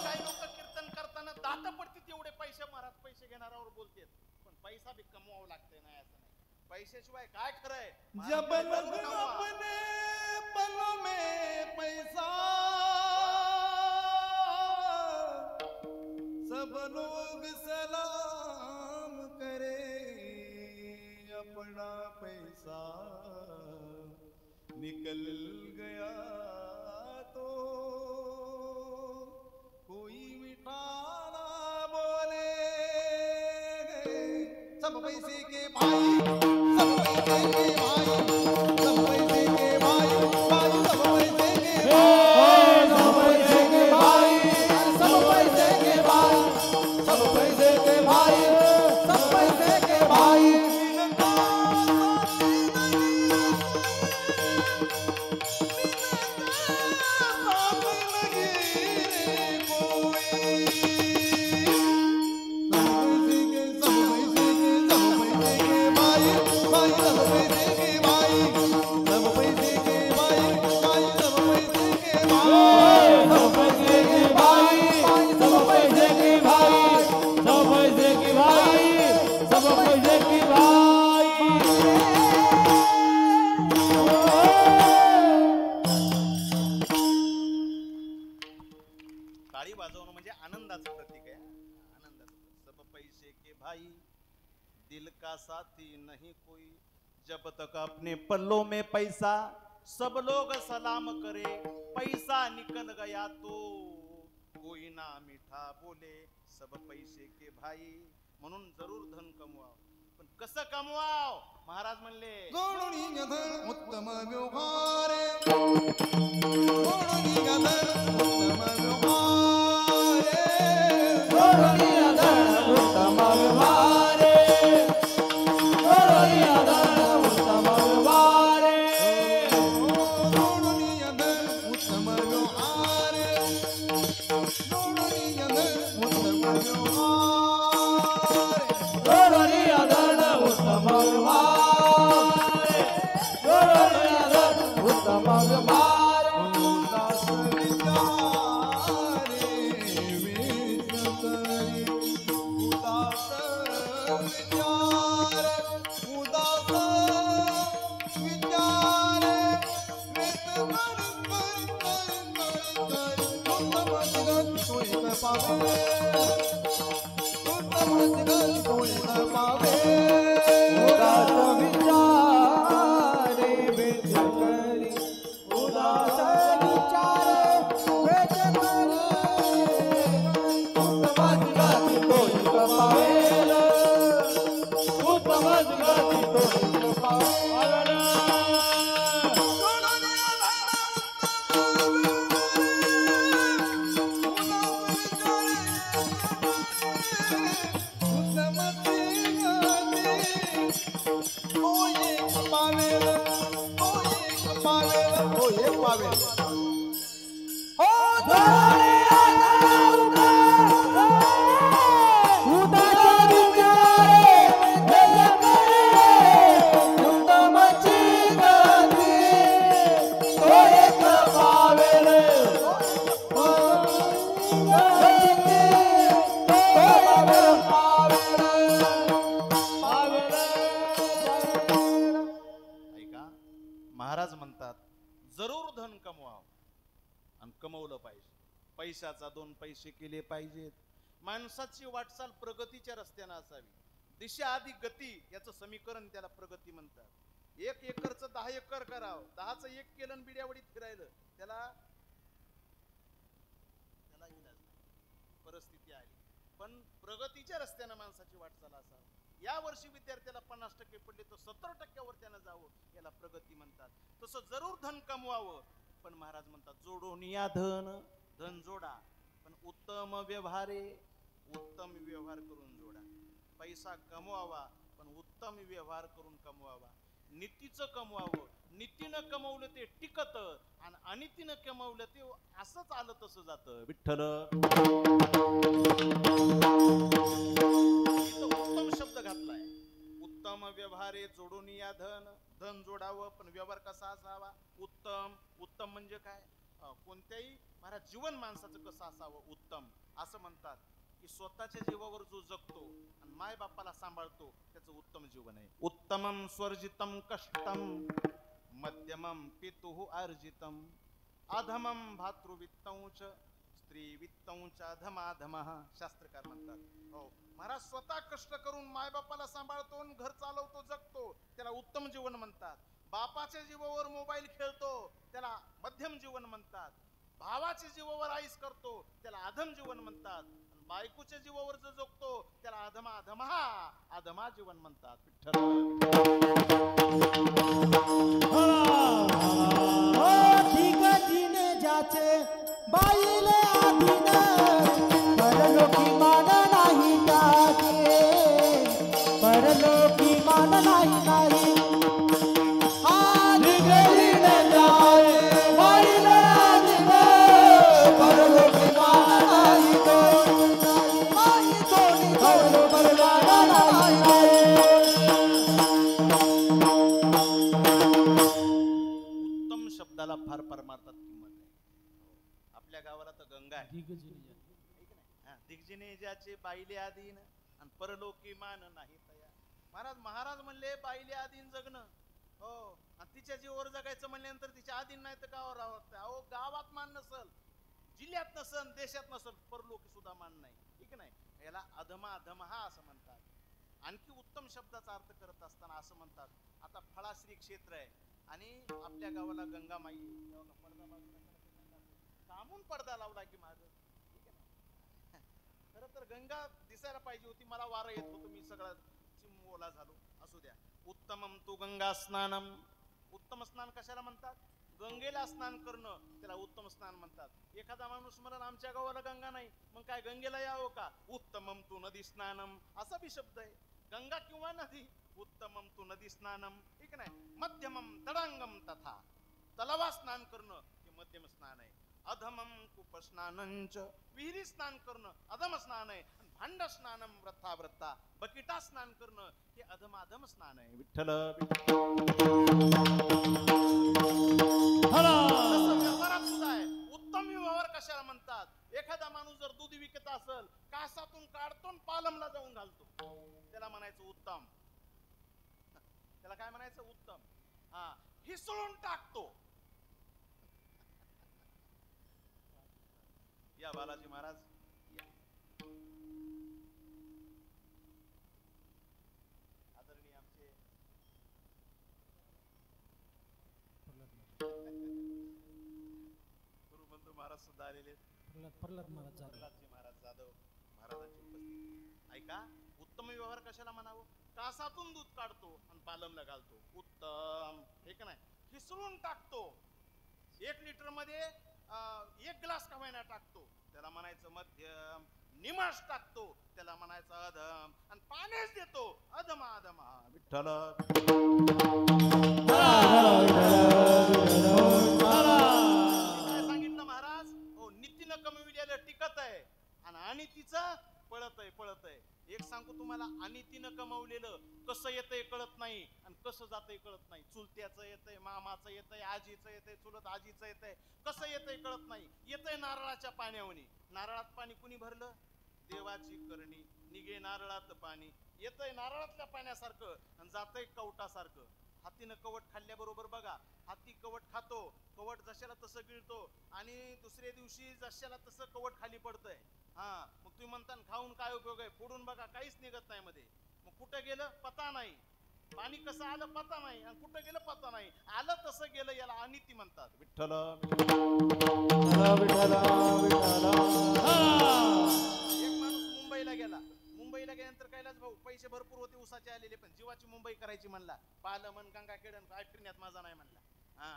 काही लोक कीर्तन करताना दात पडते तेवढे पैसे महाराज पैसे घेणाऱ्यावर बोलतात. पण पैसा बी कमवावं लागतंय. नाही असं नाही, पैशाशिवाय काय खरंय? जब अपने पलों में पैसा सब लोग सलाम करे, अपना पैसा निकल गया तो कोई मीठा ना बोले. सब पैसे के भाई, सब पैसे के भाई, सब पैसे के भाई, भाई सब पैसे के भाई, सब पैसे के भाई, सब पैसे के भाई, सब पैसे के भाई, सब पैसे के भाई. सब पैसे के सब पैसे की भाई टाळी वाजवणं म्हणजे आनंदाचं प्रतीक आहे. आनंदाचं सब पैसे के भाई दिल का साथी नहीं कोई जब तक अपने पल्लों में पैसा सब लोग सलाम करे पैसा निकल गया तो कोई ना मीठा बोले सब पैसे के भाई. म्हणून जरूर धन कमवाव, पण कसं कमवाव महाराज म्हणले जोडून धन उत्तम व्यवहार जोडून धन उत्तम व्यवहार जोडोनिया धन उत्तम व्यवहार जोडोनिया धन उत्तम व्यवहार जोडून धन उत्तम व्यवहार जोडून धन उत्तम व्यवहार जोडोनिया धन उत्तम व्यवहार जोडोनिया धन उत्तम व्यवहार उदास विचारे वेचकरी उदास विचार उदास विचार उत्तम जगत सोय पावे उत्तम जगत सोय पावे उदास विचारे वेचकरी उदास विचारे वेचकरी उत्तम जगाती तोही पावेल उत्तम जगाती तोही पावेल ऐका महाराज म्हणतात जरूर धन कमवाव आणि कमवलं पाहिजे. पैशाचा दोन पैसे केले पाहिजेत. माणसाची वाटचाल प्रगतीच्या रस्त्याने असावी. दिशा आधी गती याचं समीकरण त्याला प्रगती म्हणतात. 1 एकरचं 10 एकर करावं, 10चं 1 केलं बिड्यावडीत फिरायलं त्याला इलाज नाही. परिस्थिती आली. पण प्रगतीच्या रस्त्याने माणसाची वाटचाल असावी. या वर्षी विद्यार्थ्याला 50% पडले तर 70%वर त्यानं जावं, याला प्रगती म्हणतात. तसं जरूर धन कमवावं, पण महाराज म्हणतात जोडून या धन धन जोडा, पण उत्तम व्यवहारे उत्तम व्यवहार करून जोडा. पैसा कमवावा पण उत्तम व्यवहार करून कमवावा. नीतीचं कमवावं, नीतीनं कमवलं ते टिकत आणि अनितीनं कमवलं ते असंच आलं तसं जातं. विठ्ठल उत्तम शब्द घातलाय. उत्तम व्यवहारे जोडून या धन धन जोडावं, पण व्यवहार कसा असावा उत्तम. उत्तम म्हणजे काय? कोणत्याही महाराज जीवन माणसाचं कसं असावं उत्तम. असं म्हणतात की स्वतःच्या जीवावर जो जगतो आणि माय बापाला सांभाळतो त्याचं उत्तम जीवन आहे. उत्तमम स्वर्जितम कष्टम मध्यमम पितुः अर्जितम अधमम भातृवित्तंच स्त्री वित्तंच अधमाधमः. शास्त्रकार म्हणतात हो महाराज स्वतः कष्ट करून माय बापाला सांभाळतो, घर चालवतो, जगतो, त्याला उत्तम जीवन म्हणतात. बापाच्या जीवावर मोबाईल खेळतो त्याला मध्यम जीवन म्हणतात. भावाच्या जीवावर आईस करतो त्याला अधम जीवन म्हणतात. बायकोच्या जीवावर जो जगतो त्याला अधमा जीवन म्हणतात. दिगजीने ज्याचे बाईले आधीन परलोकी मान नाही त्याचे परलोकी मान नाही दिगजीने ज्याचे बाईले आधीन परलोकी मान नाही परलोकी मान नाही. उत्तम शब्दाला फार परमार्थात किंमत आहे. आपल्या गावाला तर गंगा आहे. दिग्जिने ज्याचे बाईले आधीन आणि परलोकी मान नाही तया. महाराज म्हणले बाईले आधीन जगणं हो, आणि तिच्या जीवावर जगायचं म्हणल्यानंतर तिच्या आधीन नाही तर गावावर राहावं. अहो गावात मान नसल, जिल्ह्यात नसल, देशात नसल, परलोकी सुद्धा मान नाही. ठीक नाही, याला अधमा अधमहा असं म्हणतात. आणखी उत्तम शब्दाचा अर्थ करत असताना असं म्हणतात, आता फळाश्री क्षेत्र आहे आणि आपल्या गावाला गंगामाई कामून पडदा लावला की माग. ठीक आहे ना, खरं तर गंगा दिसायला पाहिजे होती, मला वारं येत होतं, मी सगळा चिमोला झालो. असू द्या. उत्तमम तू गंगा स्नानम. उत्तम स्नान कशाला म्हणतात? गंगेला स्नान करणं त्याला उत्तम स्नान म्हणतात. एखादा माणूस म्हणून आमच्या गावाला गंगा नाही, मग काय गंगेला यावं का? उत्तमम तू नदी स्नानम असा बी शब्द आहे. गंगा किंवा नदी, उत्तमम तू नदी स्नानम. ठीक नाही. मध्यमम तडांगम तथा, तलावा स्नान करणं हे मध्यम स्नान आहे. अधमम कूप स्नानंच, विहिरी स्नान करणं अधम स्नान आहे. भांड स्नानम व्रथा व्रता, बकिटा स्नान करणं हे अधम अधम स्नान आहे. विठ्ठल व्यवहारात सुद्धा आहे. उत्तम व्यवहार कशाला म्हणतात? एखादा माणूस जर दूध विकत असेल, कासातून काढतो पालमला जाऊन घालतो, त्याला म्हणायचं उत्तम. त्याला काय म्हणायचं? उत्तम. हा, हिसळून टाकतो. या बालाजी महाराज या. आदरणीय आमचे गुरुबंधू महाराज सुद्धा आलेले. प्रल्हाद महाराज प्रल्हादजी महाराज जाधव महाराजांची उपस्थिती. ऐका, उत्तम व्यवहार कशाला म्हणावं? कासातून दूध काढतो आणि पालमला घालतो, उत्तम. हे का नाही? हिसळून टाकतो. 1 लिटर मध्ये 1 ग्लास का होईना टाकतो, त्याला म्हणायचं मध्यम. निमास टाकतो, त्याला म्हणायचं अधम. आणि पाण्यास देतो, अधमा अधमा. विठ्ठल काय सांगितलं महाराज? हो, नीतीनं कमविलेलं टिकत आहे आणि अनितीचं पळत आहे पळत आहे. एक सांगू तुम्हाला, अनितीनं कमवलेलं कसं येतंय कळत नाही आणि कसं जातंय कळत नाही. चुलत्याचं येतंय, मामाचं येतंय, आजीचं येतंय, चुलत आजीचं येतंय, कसं येतंय कळत नाही. येतंय नारळाच्या पाण्यावनी. नारळात पाणी कुणी भरलं? देवाची करणी. निघे नारळात पाणी. येतंय नारळातल्या पाण्यासारखं आणि जातंय कवटासारखं. हातीनं कवट खाल्ल्याबरोबर बघा, हाती कवट खातो, कवट जशाला तसं गिळतो आणि दुसऱ्या दिवशी जशाला तसं कवट खाली पडतंय. हा, मग तुम्ही म्हणता खाऊन काय उपयोग आहे? फोडून बघा, काहीच निघत नाही मध्ये. मग कुठं गेलं पता नाही. पाणी कसं आलं पता नाही आणि कुठं गेलं पता नाही. आलं तसं गेलं, याला अनिती म्हणतात. विठ्ठल एक माणूस मुंबईला गेला. मुंबईला गेल्यानंतर कैलास भाऊ पैसे भरपूर होते उसाचे आलेले, पण जीवाची मुंबई करायची म्हणला. पालमन गंगाखेडन काय फिरण्यात माझा नाही म्हणला. हा,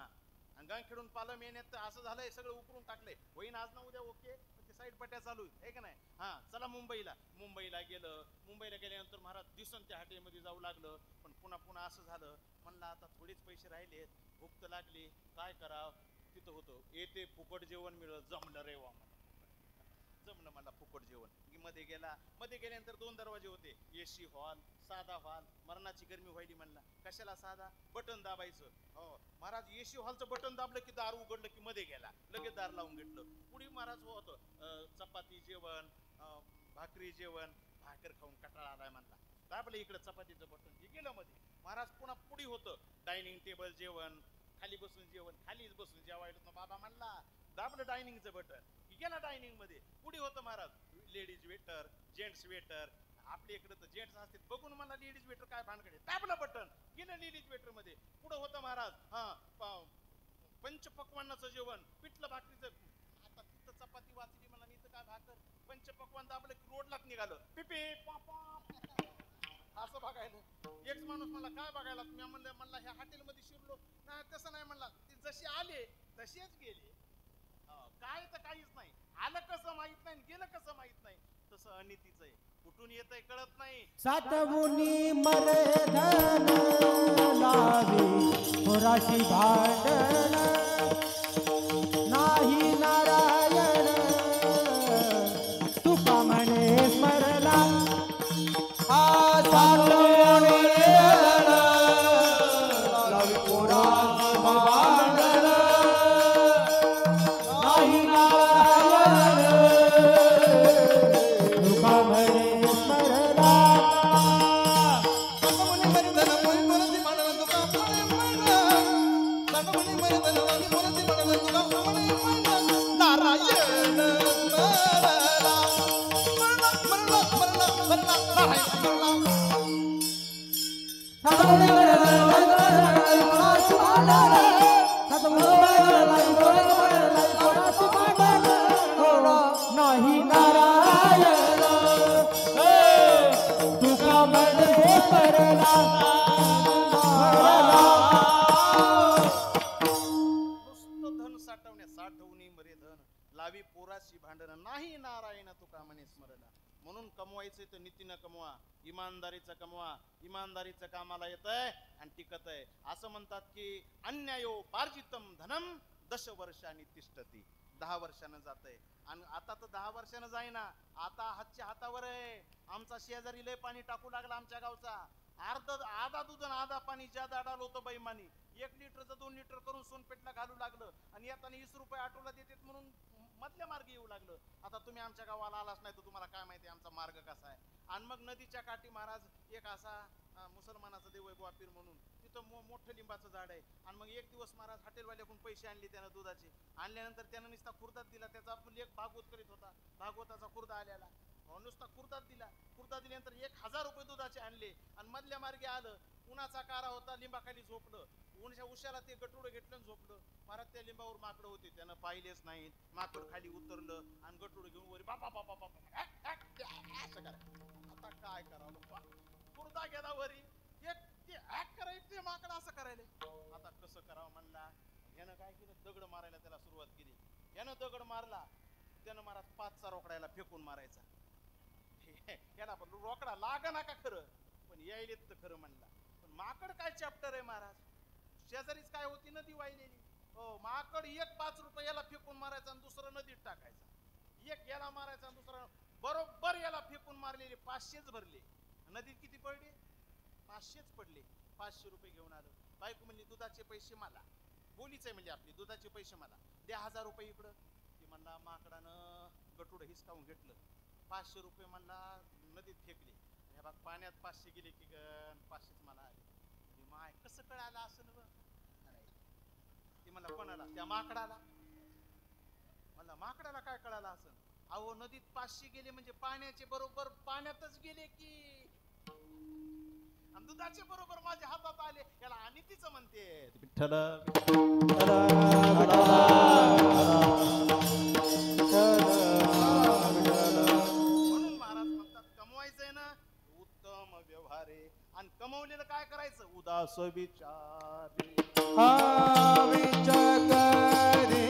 आणि गंगाखेडून पालम येण्यात असं झालंय, सगळं उकरून टाकलंय. होईन आज ना उद्या ओके, साईड पट्ट्या चालू आहे का नाही. हा, चला मुंबईला. मुंबईला गेलं. मुंबईला गेल्यानंतर महाराज दिसन त्या हॉटेलमध्ये जाऊ लागलं, पण पुन्हा पुन्हा असं झालं. म्हणलं आता थोडेच पैसे राहिलेत, भूक तर लागली, काय करावं. तिथं होतं, येते फुकट जेवण मिळत. जमलं रे वा, जमलं मला फुकट जेवण. मध्ये गेला. मध्ये गेल्यानंतर 2 दरवाजे होते, एसी हॉल, साधा हॉल. मरणाची गरमी व्हायली म्हणला. कशाला साधा? बटन दाबायचं. हो महाराज, एसी हॉलचं बटन दाबलं की दार उघडलं की मध्ये गेला, लगेच दार लावून घेतलं. पुढे महाराज होतं चपाती जेवण, भाकरी जेवण. भाकर खाऊन कटाळा आलाय म्हणला. दाबलं इकडे चपातीचं बटन, हे गेलं मध्ये. महाराज पुन्हा पुढे होतं डायनिंग टेबल जेवण, खाली बसून जेवण. खालीच बसून जेवायला बाबा म्हणला. दाबलं डायनिंगचं बटन, गेला डायनिंग मध्ये. पुढे होतं Maharaj ladies waiter, gents waiter. आपल्या इकडे तर जेंट्स असते, बघून मला लेडीज वेटर काय भानगडे. दाबलं बटन, गेलं लेडीज वेटर मध्ये. पुढे होतं महाराज पंचपक्वान्नाचं जेवण, पिठलं भाकरीचं. आता तिथं चपाती वाचली मला, नाही तर काय भाकर. पंचपक्वान दाबलं की रोडलाच निघालं, पिपे पापा असं बघायला. एक माणूस मला काय बघायला. मी म्हणलं मला ह्या हॉटेलमध्ये शिरलो नाही, तसं नाही म्हणला. जसे आले तसेच गेले. काय तर काहीच नाही. आलं कसं माहित नाही, गेलं कसं माहित नाही. तसं अनितीच आहे, कुठून येतंय कळत नाही. सातमुनी मरधन लावी पुराशी भांडण नाही नारायण तुका म्हणे स्मरला. सातमुनी लावी पुराशी भांडण नाही नारायण तुका म्हणे स्मरला. नाही नारायण तुका मध्ये परला नुसतं धन साठवणी मरे धन लावी पोराशी भांडण नाही नारायण तुका म्हणे स्मरण. म्हणून कमवायचे तर नीतीनं कमवा, इमानदारीचं कमवा. इमानदारीचं कामाला येत आहे आणि टिकत आहे. असं म्हणतात की अन्यायो पार्जितम धनम 10 वर्षांनी तिष्ठती. 10 वर्षानं जात आहे. आणि आता तर 10 वर्षानं जाईना, आता हातच्या हातावर आहे. आमचा शेजारी लय पाणी टाकू लागला आमच्या गावचा. आधा दूध आणि आधा पाणी ज्या दाडाल होतं बैमानी. 1 लिटरचं 2 लिटर करून सोनपेठला घालू लागलं आणि येताना 20 रुपये ऑटोला देतात म्हणून मधल्या मार्गी येऊ लागलं. आता तुम्ही आमच्या गावाला आलाच नाही तर तुम्हाला काय माहिती आमचा मार्ग कसा आहे. आणि मग नदीच्या काठी महाराज एक असा मुसलमानाचा देव आहे ग्वापीर म्हणून, तिथं मोठं लिंबाचं झाड आहे. आणि मग एक दिवस महाराज हॉटेलवाल्याकडून पैसे आणले त्यानं दुधाचे. आणल्यानंतर त्यानं नुसता खुर्दात दिला. त्याचा लेख भागवत करीत होता, भागवताचा खुर्दा आलेला नुसता खुर्दात दिला. खुर्दा दिल्यानंतर 1000 रुपये दुधाचे आणले आणि मधल्या मार्गे आलं. उन्हाचा कारा होता, लिंबाखाली झोपलं. उशाला ते गटुडं घेतलं झोपलं. महाराज त्या लिंबावर माकडं होते, त्यानं पाहिलेच नाहीत. माकड खाली उतरलं आणि गटुडं घेऊन वरी बापा बापा बापा असं करा. आता काय करावं, खुर्दा गेला वरी, करायचं माकड असं करायला. आता कसं करावं म्हणला. यानं काय केलं, दगड मारायला त्याला सुरुवात केली. यानं दगड मारला, त्यानं महाराज 5चा रोकडायला फेकून मारायचा. याला पण रोकडा लागा ना का खरं, पण यायलेत तर खरं म्हणला. पण माकड काय चॅप्टर आहे महाराज. शेजारीच काय होती नदी वाहिलेली. हो, माकड 5 रुपये याला फेकून मारायचा आणि दुसरं नदीत टाकायचा. एक याला मारायचा आणि दुसरा बरोबर याला फेकून मारलेले 500च भरले. नदीत किती पडले, 500च पडले. 500 रुपये घेऊन आलो. बायको म्हणली दुधाचे पैसे मला, बोलीच आहे म्हणजे आपली, दुधाचे पैसे मला द्या. 1000 रुपये इकडं. ती म्हणला माकडानं गटुडं हिसकावून घेतलं. 500 रुपये म्हणला नदीत फेकले. हे बघ पाण्यात 500 गेले की 500च मला आले. माय कसं कळालं असं ना. ती म्हणला कोणाला, त्या माकडाला. म्हणला माकडाला काय कळालं असं. अहो नदीत 500 गेले म्हणजे पाण्याचे बरोबर पाण्यातच गेले की, आणि दुधाचे बरोबर माझ्या हातात आले. याला अनितीच म्हणते. म्हणून महाराज म्हणतात कमवायचंय ना उत्तम व्यवहारे, आणि कमवलेलं काय करायचं उदास विचारे. विचार करे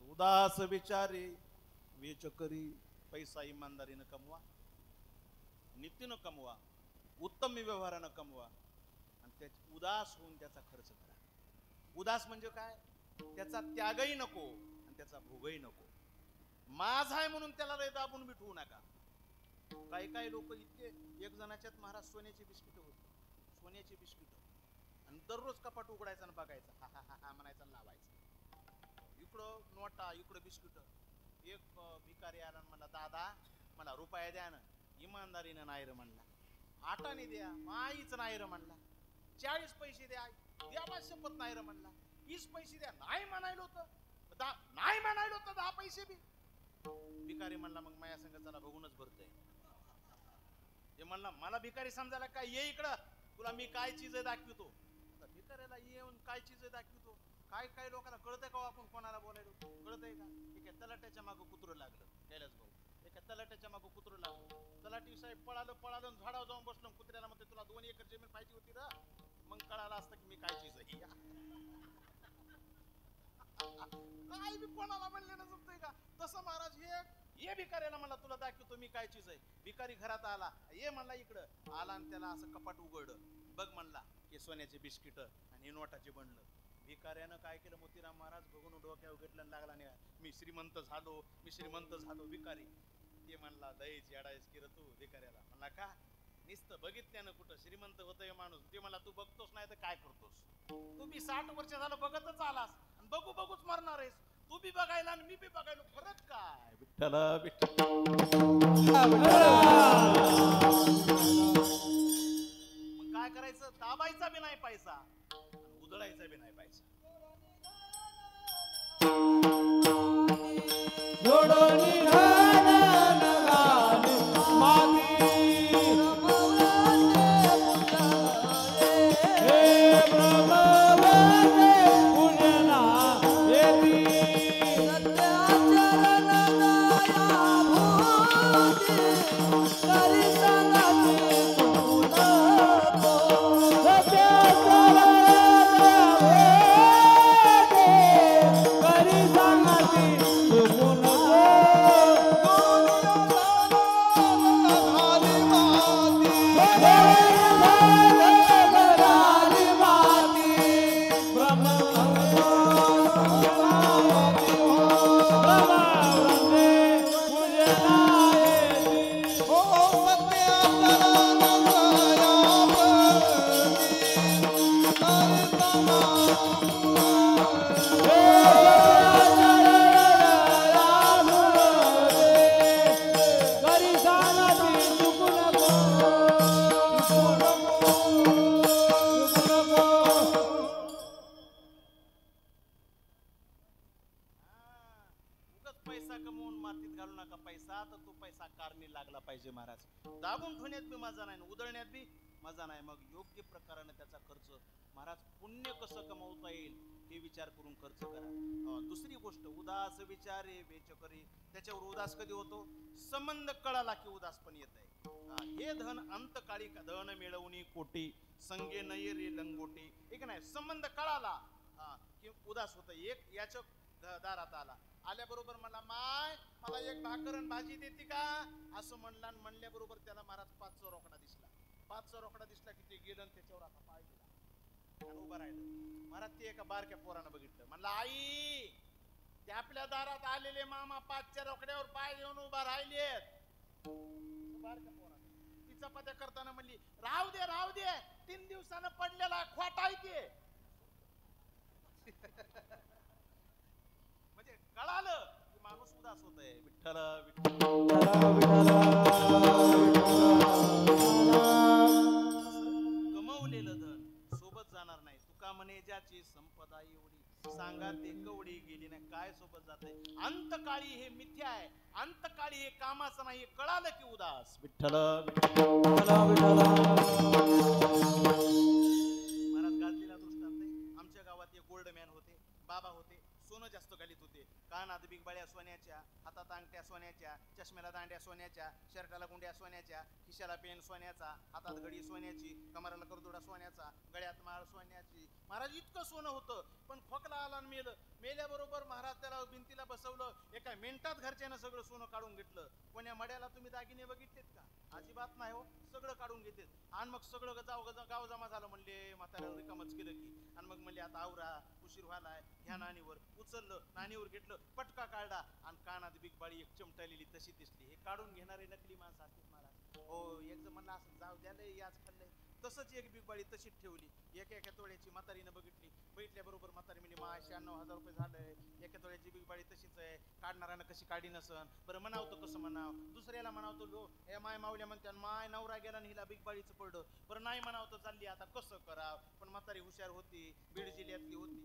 उदास उदास विचारे वेचकरी. पैसा इमानदारीनं कमवा, नीतीनं कमवा, उत्तम व्यवहारानं कमवा, आणि उदास होऊन त्याचा खर्च करा. उदास म्हणजे काय, त्याचा त्यागही नको आणि त्याचा भोगही नको. माझा आहे म्हणून त्याला लय दाबून बिठवू नका. काही काही लोक इतके, एक जणाच्यात महाराज सोन्याची बिस्किट होती, सोन्याची बिस्किट, आणि दररोज कपाट उघडायचा आणि बघायचा, हा हा हा हा म्हणायचा, लावायचा. इकडं नोटा, इकडं बिस्किट. एक भिकारी आला आणि म्हणला दादा मला रुपया द्या ना. इमानदारीनं नाही रे म्हणला. आटाने द्या माईच नाही रे म्हणला. 40 पैसे द्या द्यावा शपथ नाही रे म्हणला. 20 पैसे द्या नाही म्हणायलो होतं. नाही म्हणायलो होतं 10 पैसे बी. भिकारी म्हणला मग माया संग चला बघूनच भरतय. ते म्हणला मला भिकारी समजायला काय ये इकडं तुला मी काय चीज दाखवतो. भिकाऱ्याला येऊन काय चीज दाखवतो. काय काय लोकांना कळतंय का आपण कोणाला बोलायलो कळतंय का. एका तलाट्याच्या मागं कुत्रं लागलं कैलास भाऊ. एका तलाट्याच्या मागं कुत्रं लागलं. तलाठी साहेब पळालं झाडावर जाऊन बसलो. कुत्र्याला म्हणते तुला 2 एकर जमीन पाहिजे होती ना. मग कळालं असतं की मी काय चीज आहे. काय बी कोणाला म्हणले ना जमतंय का. तसं महाराज हे भिकाऱ्याला म्हणला तुला दाखवतो मी काय चीज आहे. भिकारी घरात आला ये म्हणला इकडं आला आणि त्याला असं कपाट उघडलं. बघ म्हणला हे सोन्याचे बिस्किट आणि नोटाचे बंडल. भिकाऱ्यानं काय केलं मोतीराम महाराज बघून डोक्यावर घेतलं लागला नाही मी श्रीमंत झालो भिकारी. ते म्हणला लयच येडायस की तू भिकाऱ्याला म्हणला का नुसतं बघितल्यानं कुठं श्रीमंत होतंय माणूस. ते म्हणला तू बघतोस नाही तर काय करतोस. तू बी 60 वर्ष झालं बघतच आलास आणि बघूच मरणार आहेस. तू बी बघायला आणि मी बी बघायला फरक काय. विठ्ठल मग काय करायचं दाबायचा बी नाही पैसा उधळायचा बी नाही पैसा. पैसा कमवून मातीत घालू नका. पैसा तर तो पैसा कारणी लागला पाहिजे महाराज. दाबून ठेवण्यात बी मजा नाही उधळण्यात बी मजा नाही. मग योग्य प्रकाराने त्याचा खर्च महाराज पुण्य कसं कमवता येईल हे विचार करून खर्च करा. दुसरी गोष्ट उदास विचारे वेचकरी. त्याच्यावर उदास कधी होतो संबंध कळाला की उदास पण येत आहे. हे धन अंतकाळी धन मिळवणी कोटी संगे नये रे लंगोटी. एक नाही संबंध कळाला की उदास होत. एक याच्या दारात आल्याबरोबर म्हणला माय मला एक भाकर आणि भाजी देते का असं म्हणला. म्हणल्याबरोबर त्याला महाराज 5चा रोकडा दिसला. 5चा रोकडा दिसला की ते गेलं त्याच्यावर आता पाय दिला आणि उभं राहिलं. महाराज ते एका बारक्या पोरानं बघितलं. म्हणला आई ते आपल्या दारात आलेले मामा 5च्या रोकड्यावर पाय देऊन उभा राहिलेत. बारक्या पोरानं ती चपात्या करताना म्हणली राहू दे 3 दिवसानं पडलेला खोटा आहे ते. म्हणजे कळालं की माणूस उदास होतोय. विठ्ठल कमवलेलं धन सोबत जाणार नाही. तुका म्हणे ज्याची संपदा एवढी सांगा ते कवडी गेली नाही. काय सोबत जाते अंतकाळी हे मिथ्या आहे. अंतकाळी हे कामाचं नाही. कळालं की उदास. विठ्ठल महाराज गाजलेला दृष्टांत आहे. आमच्या गावात एक गोल्ड मॅन होते. बाबा होते. सोनं जास्त घालीत होते. कानात बिगबाळ्या सोन्याच्या, हातात अंगठ्या सोन्याच्या, चष्म्याला दांड्या सोन्याच्या, शर्टाला गुंड्या सोन्याच्या, खिशाला पेन सोन्याचा, हातात घडी सोन्याची, कमराला करदोडा सोन्याचा, गळ्यात माळ सोन्याची. महाराज इतकं सोनं होतं. पण खोकला आला आणि मेलं. मेल्याबरोबर महाराज त्याला भिंतीला बसवलं. एका मिनिटात घरच्यानं सगळं सोनं काढून घेतलं. कोण्या मड्याला तुम्ही दागिने बघितलेत का? अजिबात नाही हो. सगळं काढून घेतात आणि मग सगळं गाव जमा झालं. म्हणले म्हाताऱ्यानं रिकामच केलं की. आणि मग म्हणले आता आवरा उशीर व्हायलाय. ह्या नाणीवर उचललं. नाणीवर घेतलं. पटका काढला आणि कानात बिगबाळी एक चमटलेली तशी दिसली. हे काढून घेणारे नकली माणसं असतात महाराज. हो एक जण म्हणलं असं जाऊ द्या लय याच खाल्लंय तसंच एक बिग बाळी तशीच ठेवली. एका तोड्याची म्हातारीनं बघितल्याबरोबर म्हातारी मिली मा 96,000 रुपये झालंय. एका तोड्याची बिग बाळी तशीच आहे. काढणाऱ्यानं कशी काढी नसन. बरं म्हणावतो कसं म्हणाव, दुसऱ्याला म्हणावतो लो हे माय मावल्या म्हणत्यान माय नवरा गेला आणि हिला बिग बाळीचं पडलं. बरं नाही म्हणावतो चालली आता कसं कराव. पण म्हातारी हुशार होती, बीड जिल्ह्यातली होती.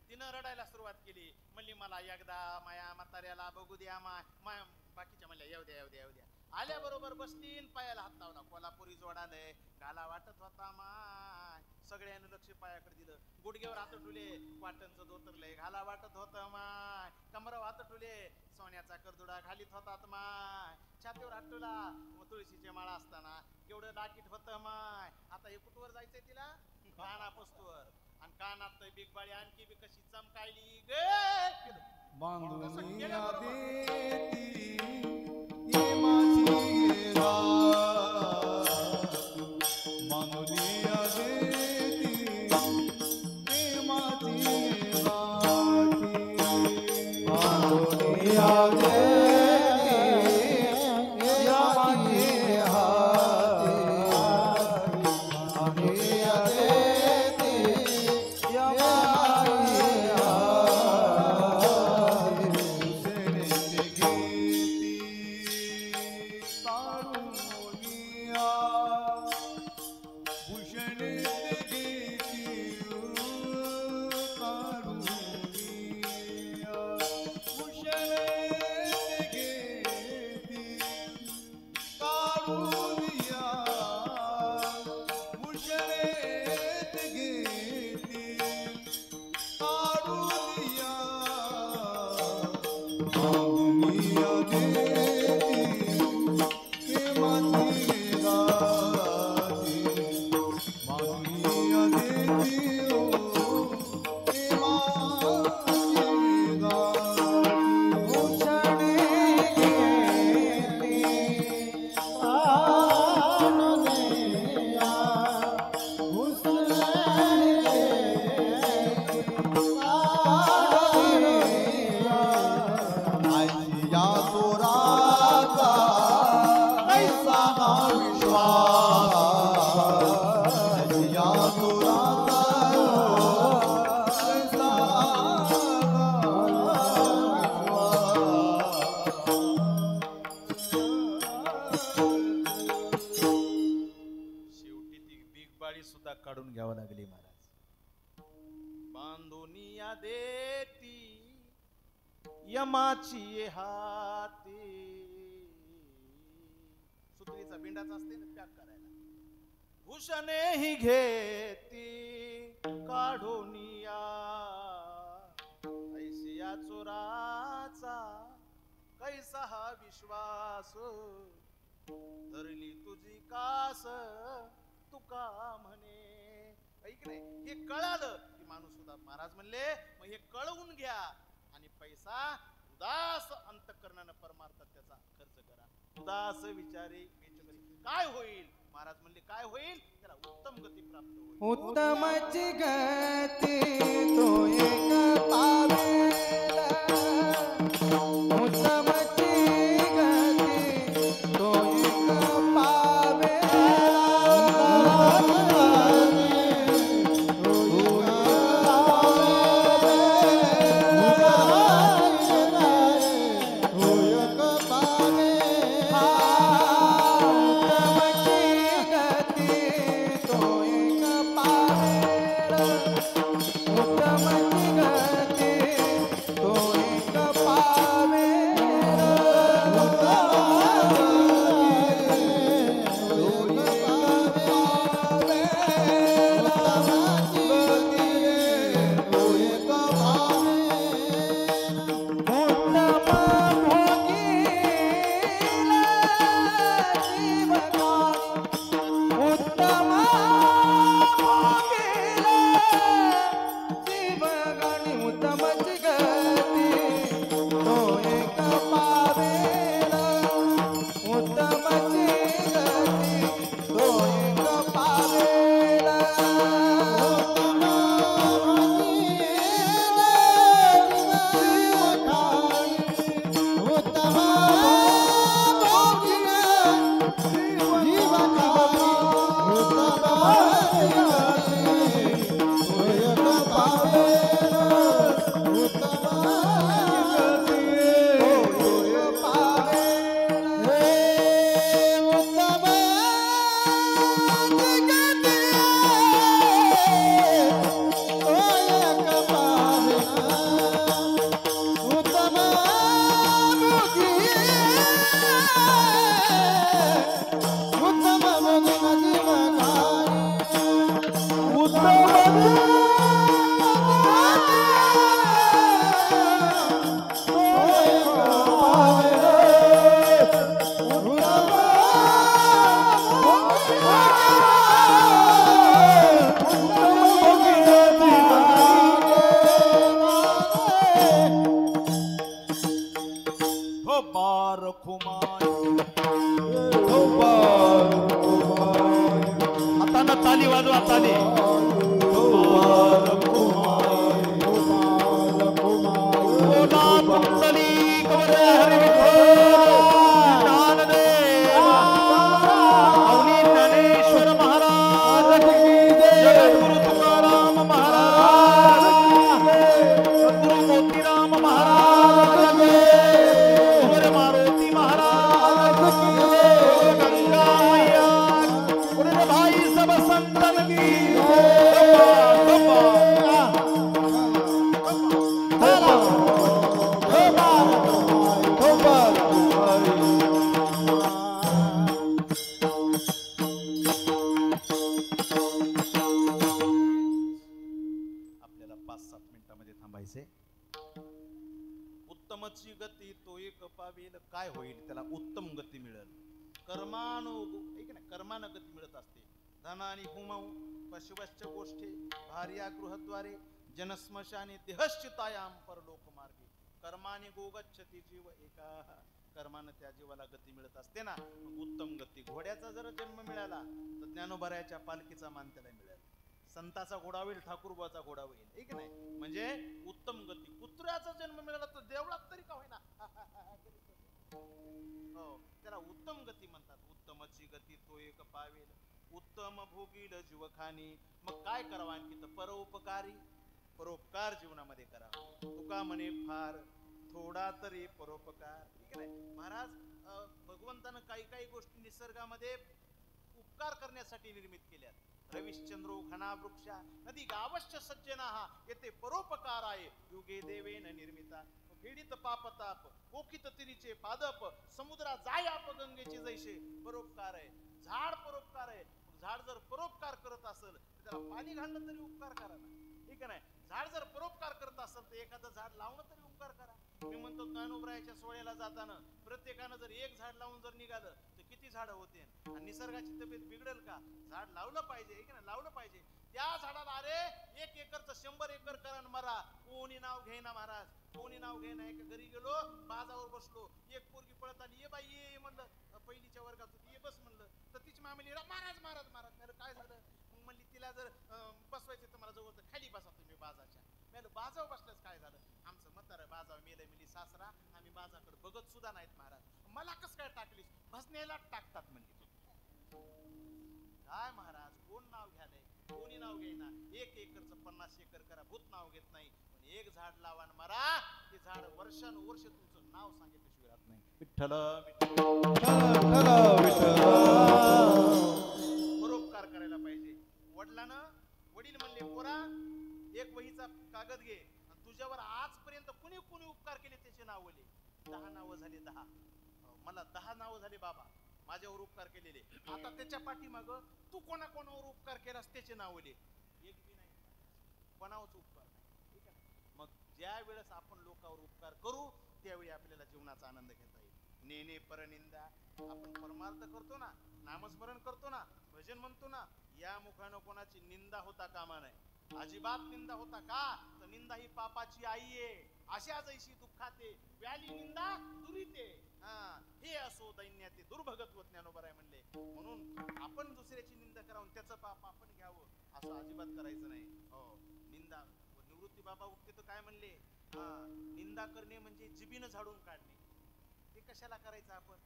तिनं रडायला सुरुवात केली. म्हणली मला एकदा माया म्हाताऱ्याला बघू द्या. माय बाकीच्या म्हणल्या येऊ द्या येऊ द्या येऊ द्या. आल्याबरोबर बसलीन, पायाला हात लावला. कोल्हापुरी जोडालय, घाला वाटत होता माय. सगळ्यांनी लक्ष पायाकडे दिलं. गुडघ्यावर हात ठुले, वाटणचं धोतरलंय, घाला वाटत होतं माय. कमरावर हात ठुले, सोन्याचा करदुडा घालीत होतात माय. छातीवर हात ठुला, तुळशीचे माळा असताना केवढं डाकीट होतं माय. आता हे कुठवर जायचंय तिला, काना पोस्तवर. आणि कानात बिग बाळी आणखी बी कशी चमकायली गे. बांधुनिया देती ये माझी रात. बांधुनिया देती ये माझी रात. बांधुनिया देती ये माझी हात. बांधुनिया देती ये माझी काढून घ्यावं लागली महाराज. बांधुनिया देती यमाची हाती. सुत्रीचा बिंडाचा असते ना पॅक करायला. भूषणे ही घेती काढोनिया ऐसिया चोराचा कैसा हा विश्वास. धरली तुझी कास तुका म्हणे. ऐक नाही, हे कळालं की माणूस सुद्धा महाराज म्हणले मग हे कळवून घ्या आणि पैसा उदास अंतःकरणानं परमार्थात त्याचा खर्च करा. उदास विचारे काय होईल. महाराज म्हणले काय होईल, त्याला उत्तम गती प्राप्त होईल. उत्तमची गती तो एक पावेला. उत्तमची गती तो एक पावेला. उत्तमची गती हातानं ताली वाजवा ताली. बोला पुंडलिक वरद हरी विठ्ठल ज्ञानदेव माऊली ज्ञानेश्वर महाराज की जय. जगद्गुरु तुकाराम महाराज की जय. सद्गुरु मोतीराम महाराज की जय. वर मारुती महाराज की जय. गंगा मैया और भाई सब संतन की आपल्याला 5-7 मिनिटांमध्ये थांबायचे. उत्तमची गती तो एक पावेल, काय होईल त्याला उत्तम गती मिळेल. कर्मानं गती मिळत असते. धनानी हुमौ पशुवश्च गोष्ठे भार्या गृहद्वारे जनस्मशाने देहश्चितायाम परलोक मार्गे. कर्माने गोगच्छति जीव एका. कर्मानं त्या जीवाला गती मिळत असते ना. उत्तम गती. घोड्याचा जर जन्म मिळाला तर ज्ञानोबरायाच्या पालखीचा मान त्याला मिळेल. संताचा घोडा होईल, ठाकूरबाचा घोडा होईल, आहे की नाही. म्हणजे उत्तम गती. कुत्र्याचा जन्म मिळाला तर देवळात तरी का होईना हो त्याला उत्तम गती म्हणतात. उत्तमची गती तो एक पावेल, उत्तम भोगील जीवखानी. मग काय करावं आणखी तर परोपकारी. परोपकार जीवनामध्ये करावा. तुका म्हणे फार थोडा तरी परोपकार, ठीक आहे. महाराज भगवंतानं काही काही गोष्टी निसर्गामध्ये उपकार करण्यासाठी निर्मित केल्या. रविश्चंद्रो घना वृक्षा नदी गावश्य सज्जना येथे परोपकार आहे. युगे देवेन निर्मिता. पीडित पापताप कोकित तिरीचे पादप समुद्रा जाय आप गंगेचे जैसे. परोपकार आहे. झाड परोपकार आहे. झाड जर परोपकार करत असेल तर त्याला पाणी घालणं तरी उपकार करा ना, ठीक आहे नाही. झाड जर परोपकार करत असेल तर एखादं झाड लावणं तरी उपकार करा. मी म्हणतो ज्ञानोबरायाच्या सोहळ्याला जाताना प्रत्येकानं जर एक झाड लावून जर निघालं तर किती झाडं होते. आणि निसर्गाची तब्येत बिघडेल का. झाड लावलं पाहिजे, की नाही लावलं पाहिजे. त्या झाडाला अरे 1 एकरचं 100 एकर करा मरा. कोणी नाव घेईना महाराज, कोणी नाव घेईना. एका घरी गेलो, बाजावर बसलो, एक पोरगी पळत आली. ये बाई ये म्हणलं, पहिलीच्या वर्गात होती, ये बस म्हणलं. तर तिची मामेली महाराज महाराज महाराज. मला काय झालं. मग म्हणली तिला जर बसवायचं तर मला जवळ तर खाली बसा तुम्ही बाजाच्या. मी बाजावर बसल्यास काय झालं. आमचं म्हातारं बाजावर मेलं मिली सासरा. आम्ही बाजाकडे बघत सुद्धा नाहीत महाराज. मला कस काय टाकलीस. भसण्याला टाकतात म्हणली. काय महाराज कोण नाव घ्यालंय, कोणी नाव घेईना. 1 एकरचं 50 एकर करा, भूत नाव घेत नाही. पण एक झाड लावा मरा. ते झाड वर्षानुवर्ष तुमचं नाव सांगितल्याशिवाय राहत नाही. विठ्ठल परोपकार करायला पाहिजे. वडील म्हणले पोरा एक वहीचा कागद घे आणि तुझ्यावर आजपर्यंत कुणी कुणी उपकार केले त्याचे नाव लिह. 10 नावं झाले. 10 मला 10 नावं झाले बाबा माझ्यावर उपकार केलेले. आता त्याच्या पाठीमाग तू कोणाकोणावर उपकार केलास त्याचे नाव लिह. एक बी नाही कोणावरच उपकार नाही, ठीक आहे. मग ज्या वेळेस आपण लोकांवर उपकार करू त्यावेळी आपल्याला जीवनाचा आनंद घेता येईल. नेने परनिंदा. आपण परमार्थ करतो ना, नामस्मरण करतो ना, भजन म्हणतो ना, या मुखानं कोणाची निंदा होता कामा नाही. अजिबात निंदा होता का तर निंदा ही पापाची आई आहे. अशा जैशी दुःखाते व्याली निंदा दुरीते. हे असो दैन्याते दुर्भगत्व ज्ञानोबराय म्हणले. म्हणून आपण दुसऱ्याची निंदा करावून त्याचं पाप आपण घ्यावं असं अजिबात करायचं नाही. हो निंदा. निवृत्ती बाबा उगते तर काय म्हणले. निंदा करणे म्हणजे जिबीनं झाडून काढणे. हे कशाला करायचं आपण.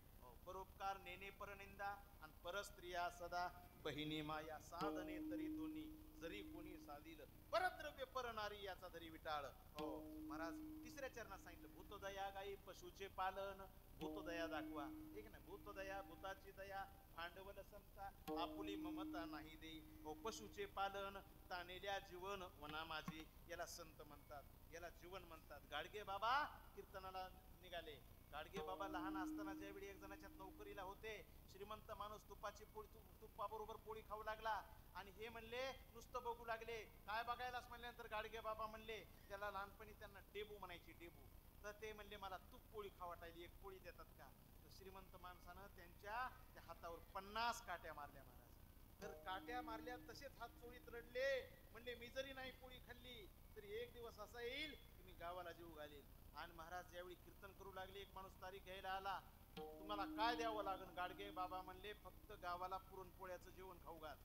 परोपकार नेने परनिंदा आणि परस्त्रिया सदा बहिणी माया साधने तरी दोन्ही जरी कोणी साधील परद्रव्य परनारी याचा धरी विटाळ. हो महाराज 3ऱ्या चरणात सांगितलं भूतदया गाई पशुचे पालन. भूतदया दाखवा, ठीक ना. भूतदया भूताची दया भांडवल समता आपुली ममता नाही देई. हो पशुचे पालन तानेल्या जीवन वना माझी. याला संत म्हणतात, याला जीवन म्हणतात. गाडगे बाबा कीर्तनाला निघाले. गाडगे बाबा लहान असताना ज्यावेळी एक जणाच्या नोकरीला होते. श्रीमंत माणूस तुपाची पोळी तुपाबरोबर पोळी खाऊ लागला आणि हे म्हणले नुसतं बघू लागले. काय बघायलाच म्हणल्यानंतर गाडगे बाबा म्हणले, त्याला लहानपणी त्यांना डेबू म्हणायची, डेबू. तर ते म्हणले मला तूप पोळी खावाटायली, 1 पोळी देतात का. तर श्रीमंत माणसानं त्यांच्या त्या हातावर 50 काट्या मारल्या महाराज. तर काट्या मारल्या तसेच हात चोळीत रडले. म्हणले मी जरी नाही पोळी खाल्ली तरी एक दिवस असा येईल की मी गावाला जीव घालेल. आणि महाराज ज्यावेळी कीर्तन करू लागले एक माणूस तारीख घ्यायला आला. तुम्हाला काय द्यावं लागेल? गाडगे बाबा म्हणले फक्त गावाला पुरणपोळ्याचं जेवण खाऊ घाल.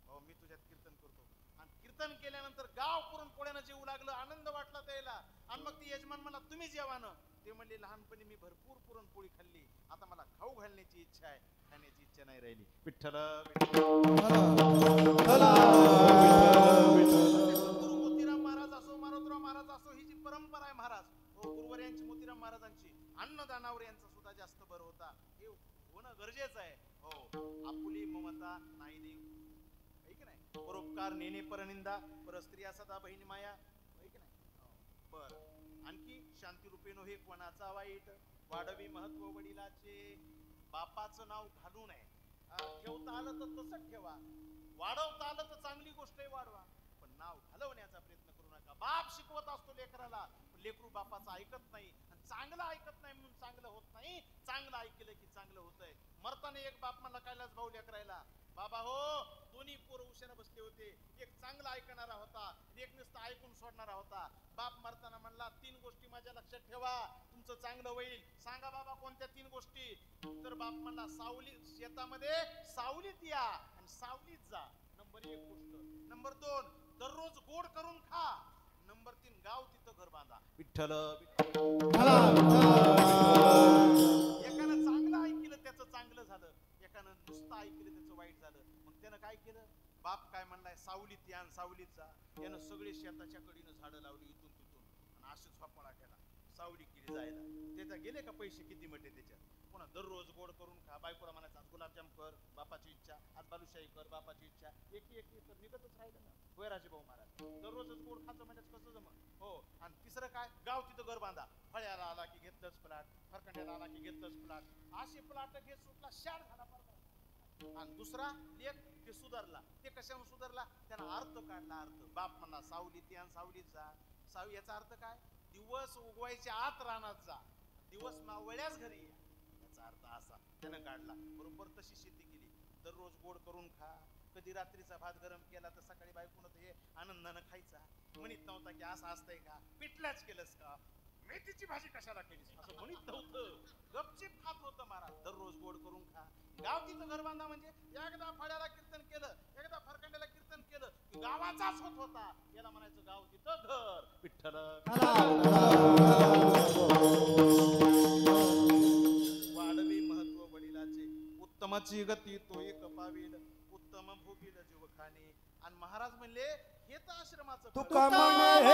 हो, मी तुझ्यात कीर्तन करतो. आणि कीर्तन केल्यानंतर गाव पुरणपोळ्यानं जेवू लागलं, आनंद वाटला त्याला. आणि मग ती यजमान मला तुम्ही जेवानं. ते म्हणले लहानपणी मी भरपूर पुरणपोळी खाल्ली, आता मला खाऊ घालण्याची इच्छा आहे, खाण्याची इच्छा नाही राहिली. विठ्ठल गुरु मोतीराम महाराज असो, मारोतराव महाराज असो, ही जी परंपरा आहे महाराज, हो गुरुवर्यांची, मोतीराम महाराजांची, अन्नदानावर यांचा सुद्धा जास्त भर होता. हे होणं गरजेचं आहे. हो, आपुली ममता नाही देऊ, है की नाही? परोपकार नेणे परनिंदा, परस्त्रिया सदा बहिणी माया, है की नाही? बर, आणखी शांती रूपेनो हे कोणाचा वाईट, वाढवी महत्व वडिलाचे, बापाचं नाव घालू नये. ठेवता आलं तर तसंच ठेवा, वाढवता आलं तर चांगली गोष्ट आहे, वाढवा, पण नाव घालवण्याचा प्रयत्न करू नका. बाप शिकवत असतो लेकराला, लेकरू बापाचं ऐकत नाही, चांगलं ऐकत नाही म्हणून चांगलं होत नाही, चांगलं ऐकलं की चांगलं होतंय. मरताना एक बाप म्हणला कैलास भाऊ लेकरायला, बाबा हो, दोन्ही पोरं उशाने बसले होते, एक चांगला ऐकणारा होता, एक नुसतं ऐकून सोडणारा होता. बाप मरताना म्हणला 3 गोष्टी माझ्या लक्षात ठेवा, तुमचं चांगलं होईल. सांगा बाबा कोणत्या 3 गोष्टी? तर बाप म्हणला, सावली, शेतामध्ये सावलीत या आणि सावलीत जा, नंबर 1 गोष्ट. नंबर 2, दररोज गोड करून खा. नंबर 3, गाव तिथं घर बांधा. विठ्ठल एकानं चांगलं ऐकलं त्याचं चांगलं झालं, एकानं नुसतं ऐकलं त्याचं वाईट झालं. मग त्यानं काय केलं? बाप काय म्हणलाय, सावलीत या, सावलीत जा. यानं सगळे शेताच्या कडीनं झाडं लावली इथून तिथून आणि असंच फपळा केला, सावली केली जायला. त्याचा गेले का पैसे किती म्हटले त्याच्यात? पुन्हा दररोज गोड करून खा. बायकोला म्हणायचं आज गुलाबजाम कर, बापाची इच्छा, आज बालुशाही कर, बापाची इच्छा. एक तर निघतच राहिलं ना. होय राजे भाऊ महाराज, दररोजच गोड खायचं म्हणजे कसं जमन? हो. आणि तिसरं काय? गाव तिथं घर बांधा. फळ्याला आला की घेतलंच प्लॉट, फरकंड्याला आला की घेतलंच प्लॉट, असे प्लॉट घेत सुटला, शाळ झाला परत. आणि दुसरा लेख ते सुधारला. ते कशाने सुधारला? त्यानं अर्थ काढला. अर्थ बाप म्हणला सावलीत या, सावलीत जा. याचा अर्थ काय? दिवस उगवायच्या आत रानात जा, दिवस मावळ्याच घरी या, याचा अर्थ असा त्यानं काढला. बरोबर तशी शेती केली. दररोज गोड करून खा. कधी रात्रीचा भात गरम केला तर सकाळी बायकोनं हे आनंदानं खायचा. म्हणत नव्हता की असं असतंय का, पिठलाच केलंस का, मेथीची भाजी कशाला केलीस, असं म्हणत नव्हतं. गपचीप खात होतं महाराज. दररोज गोड करून खा. गाव तिथं घर बांधा म्हणजे एकदा फळ्याला कीर्तन केलं, एकदा फरकंड्याला कीर्तन केलं की गावाचाच होत होता. याला म्हणायचं गाव तिथं घर. विठ्ठल वाढवी महत्व वडिलाचे, उत्तमाची गती तो एक पावील, उत्तम भोगील जीवखाने. आणि महाराज म्हणले हे तर आश्रमाचं तुका म्हणे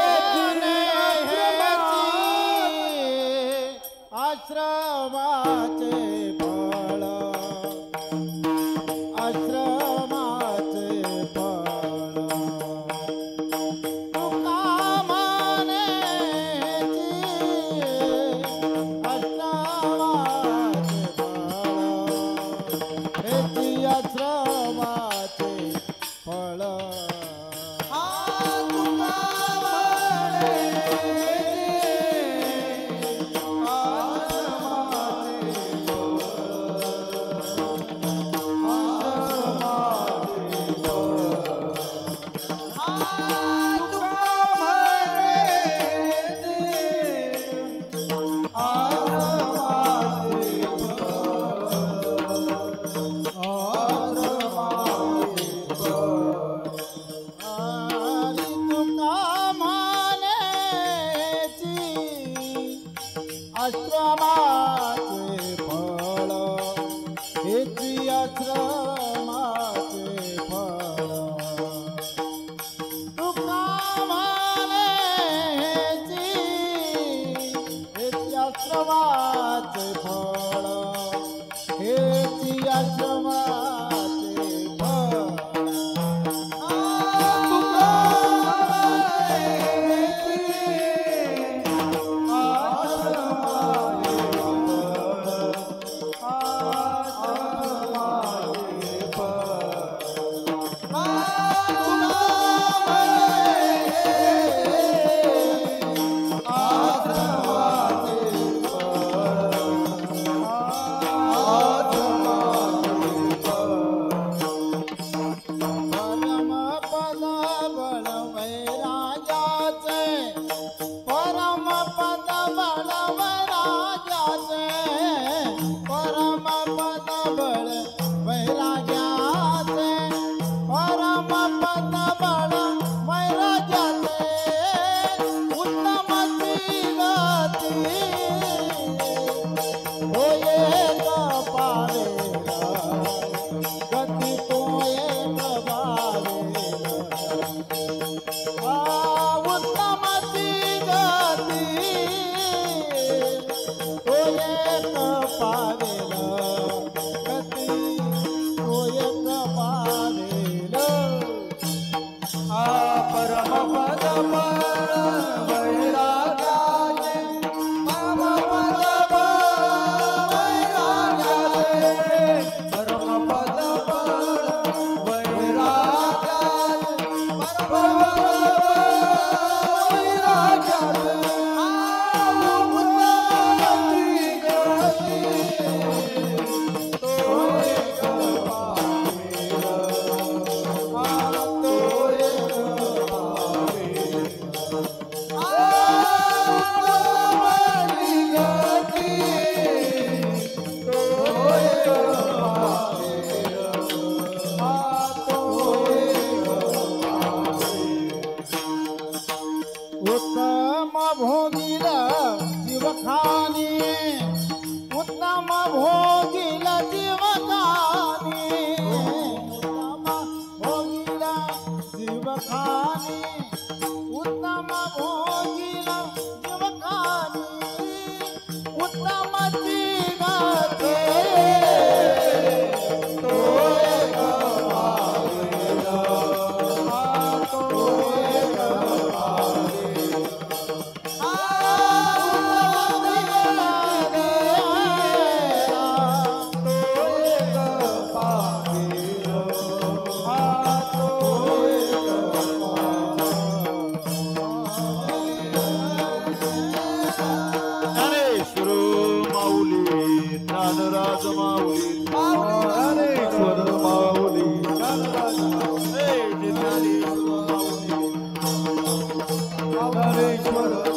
आश्रमाचे फळ, आश्रमाचे फळ. तुका म्हणे आश्रमाचे फळ, हेची आश्रमाचे फळ. आश्रमाचे फळ, हेची आश्रमाचे फळ. तुका म्हणे हेची आश्रमाचे फळ, हेची आश्रमाचे फळ. पावेल गती तो एक पावेल हा परमपद वैराग्याचे परमपद वैराग्याचे परमपद वैराग्याचे उत्तम भोगील जीवखानी उत्तम भोगील जीवखानी उत्तम भोगील जीवखानी उत्तम भोगील जीवखानी उत्तम जीवते तो एक पावेल तो एक ज्ञानेश्वर माऊली ज्ञानराज माऊली ज्ञानेश्वर माऊली ज्ञानराज माऊली ज्ञानेश्वर माऊली ज्ञानेश्वर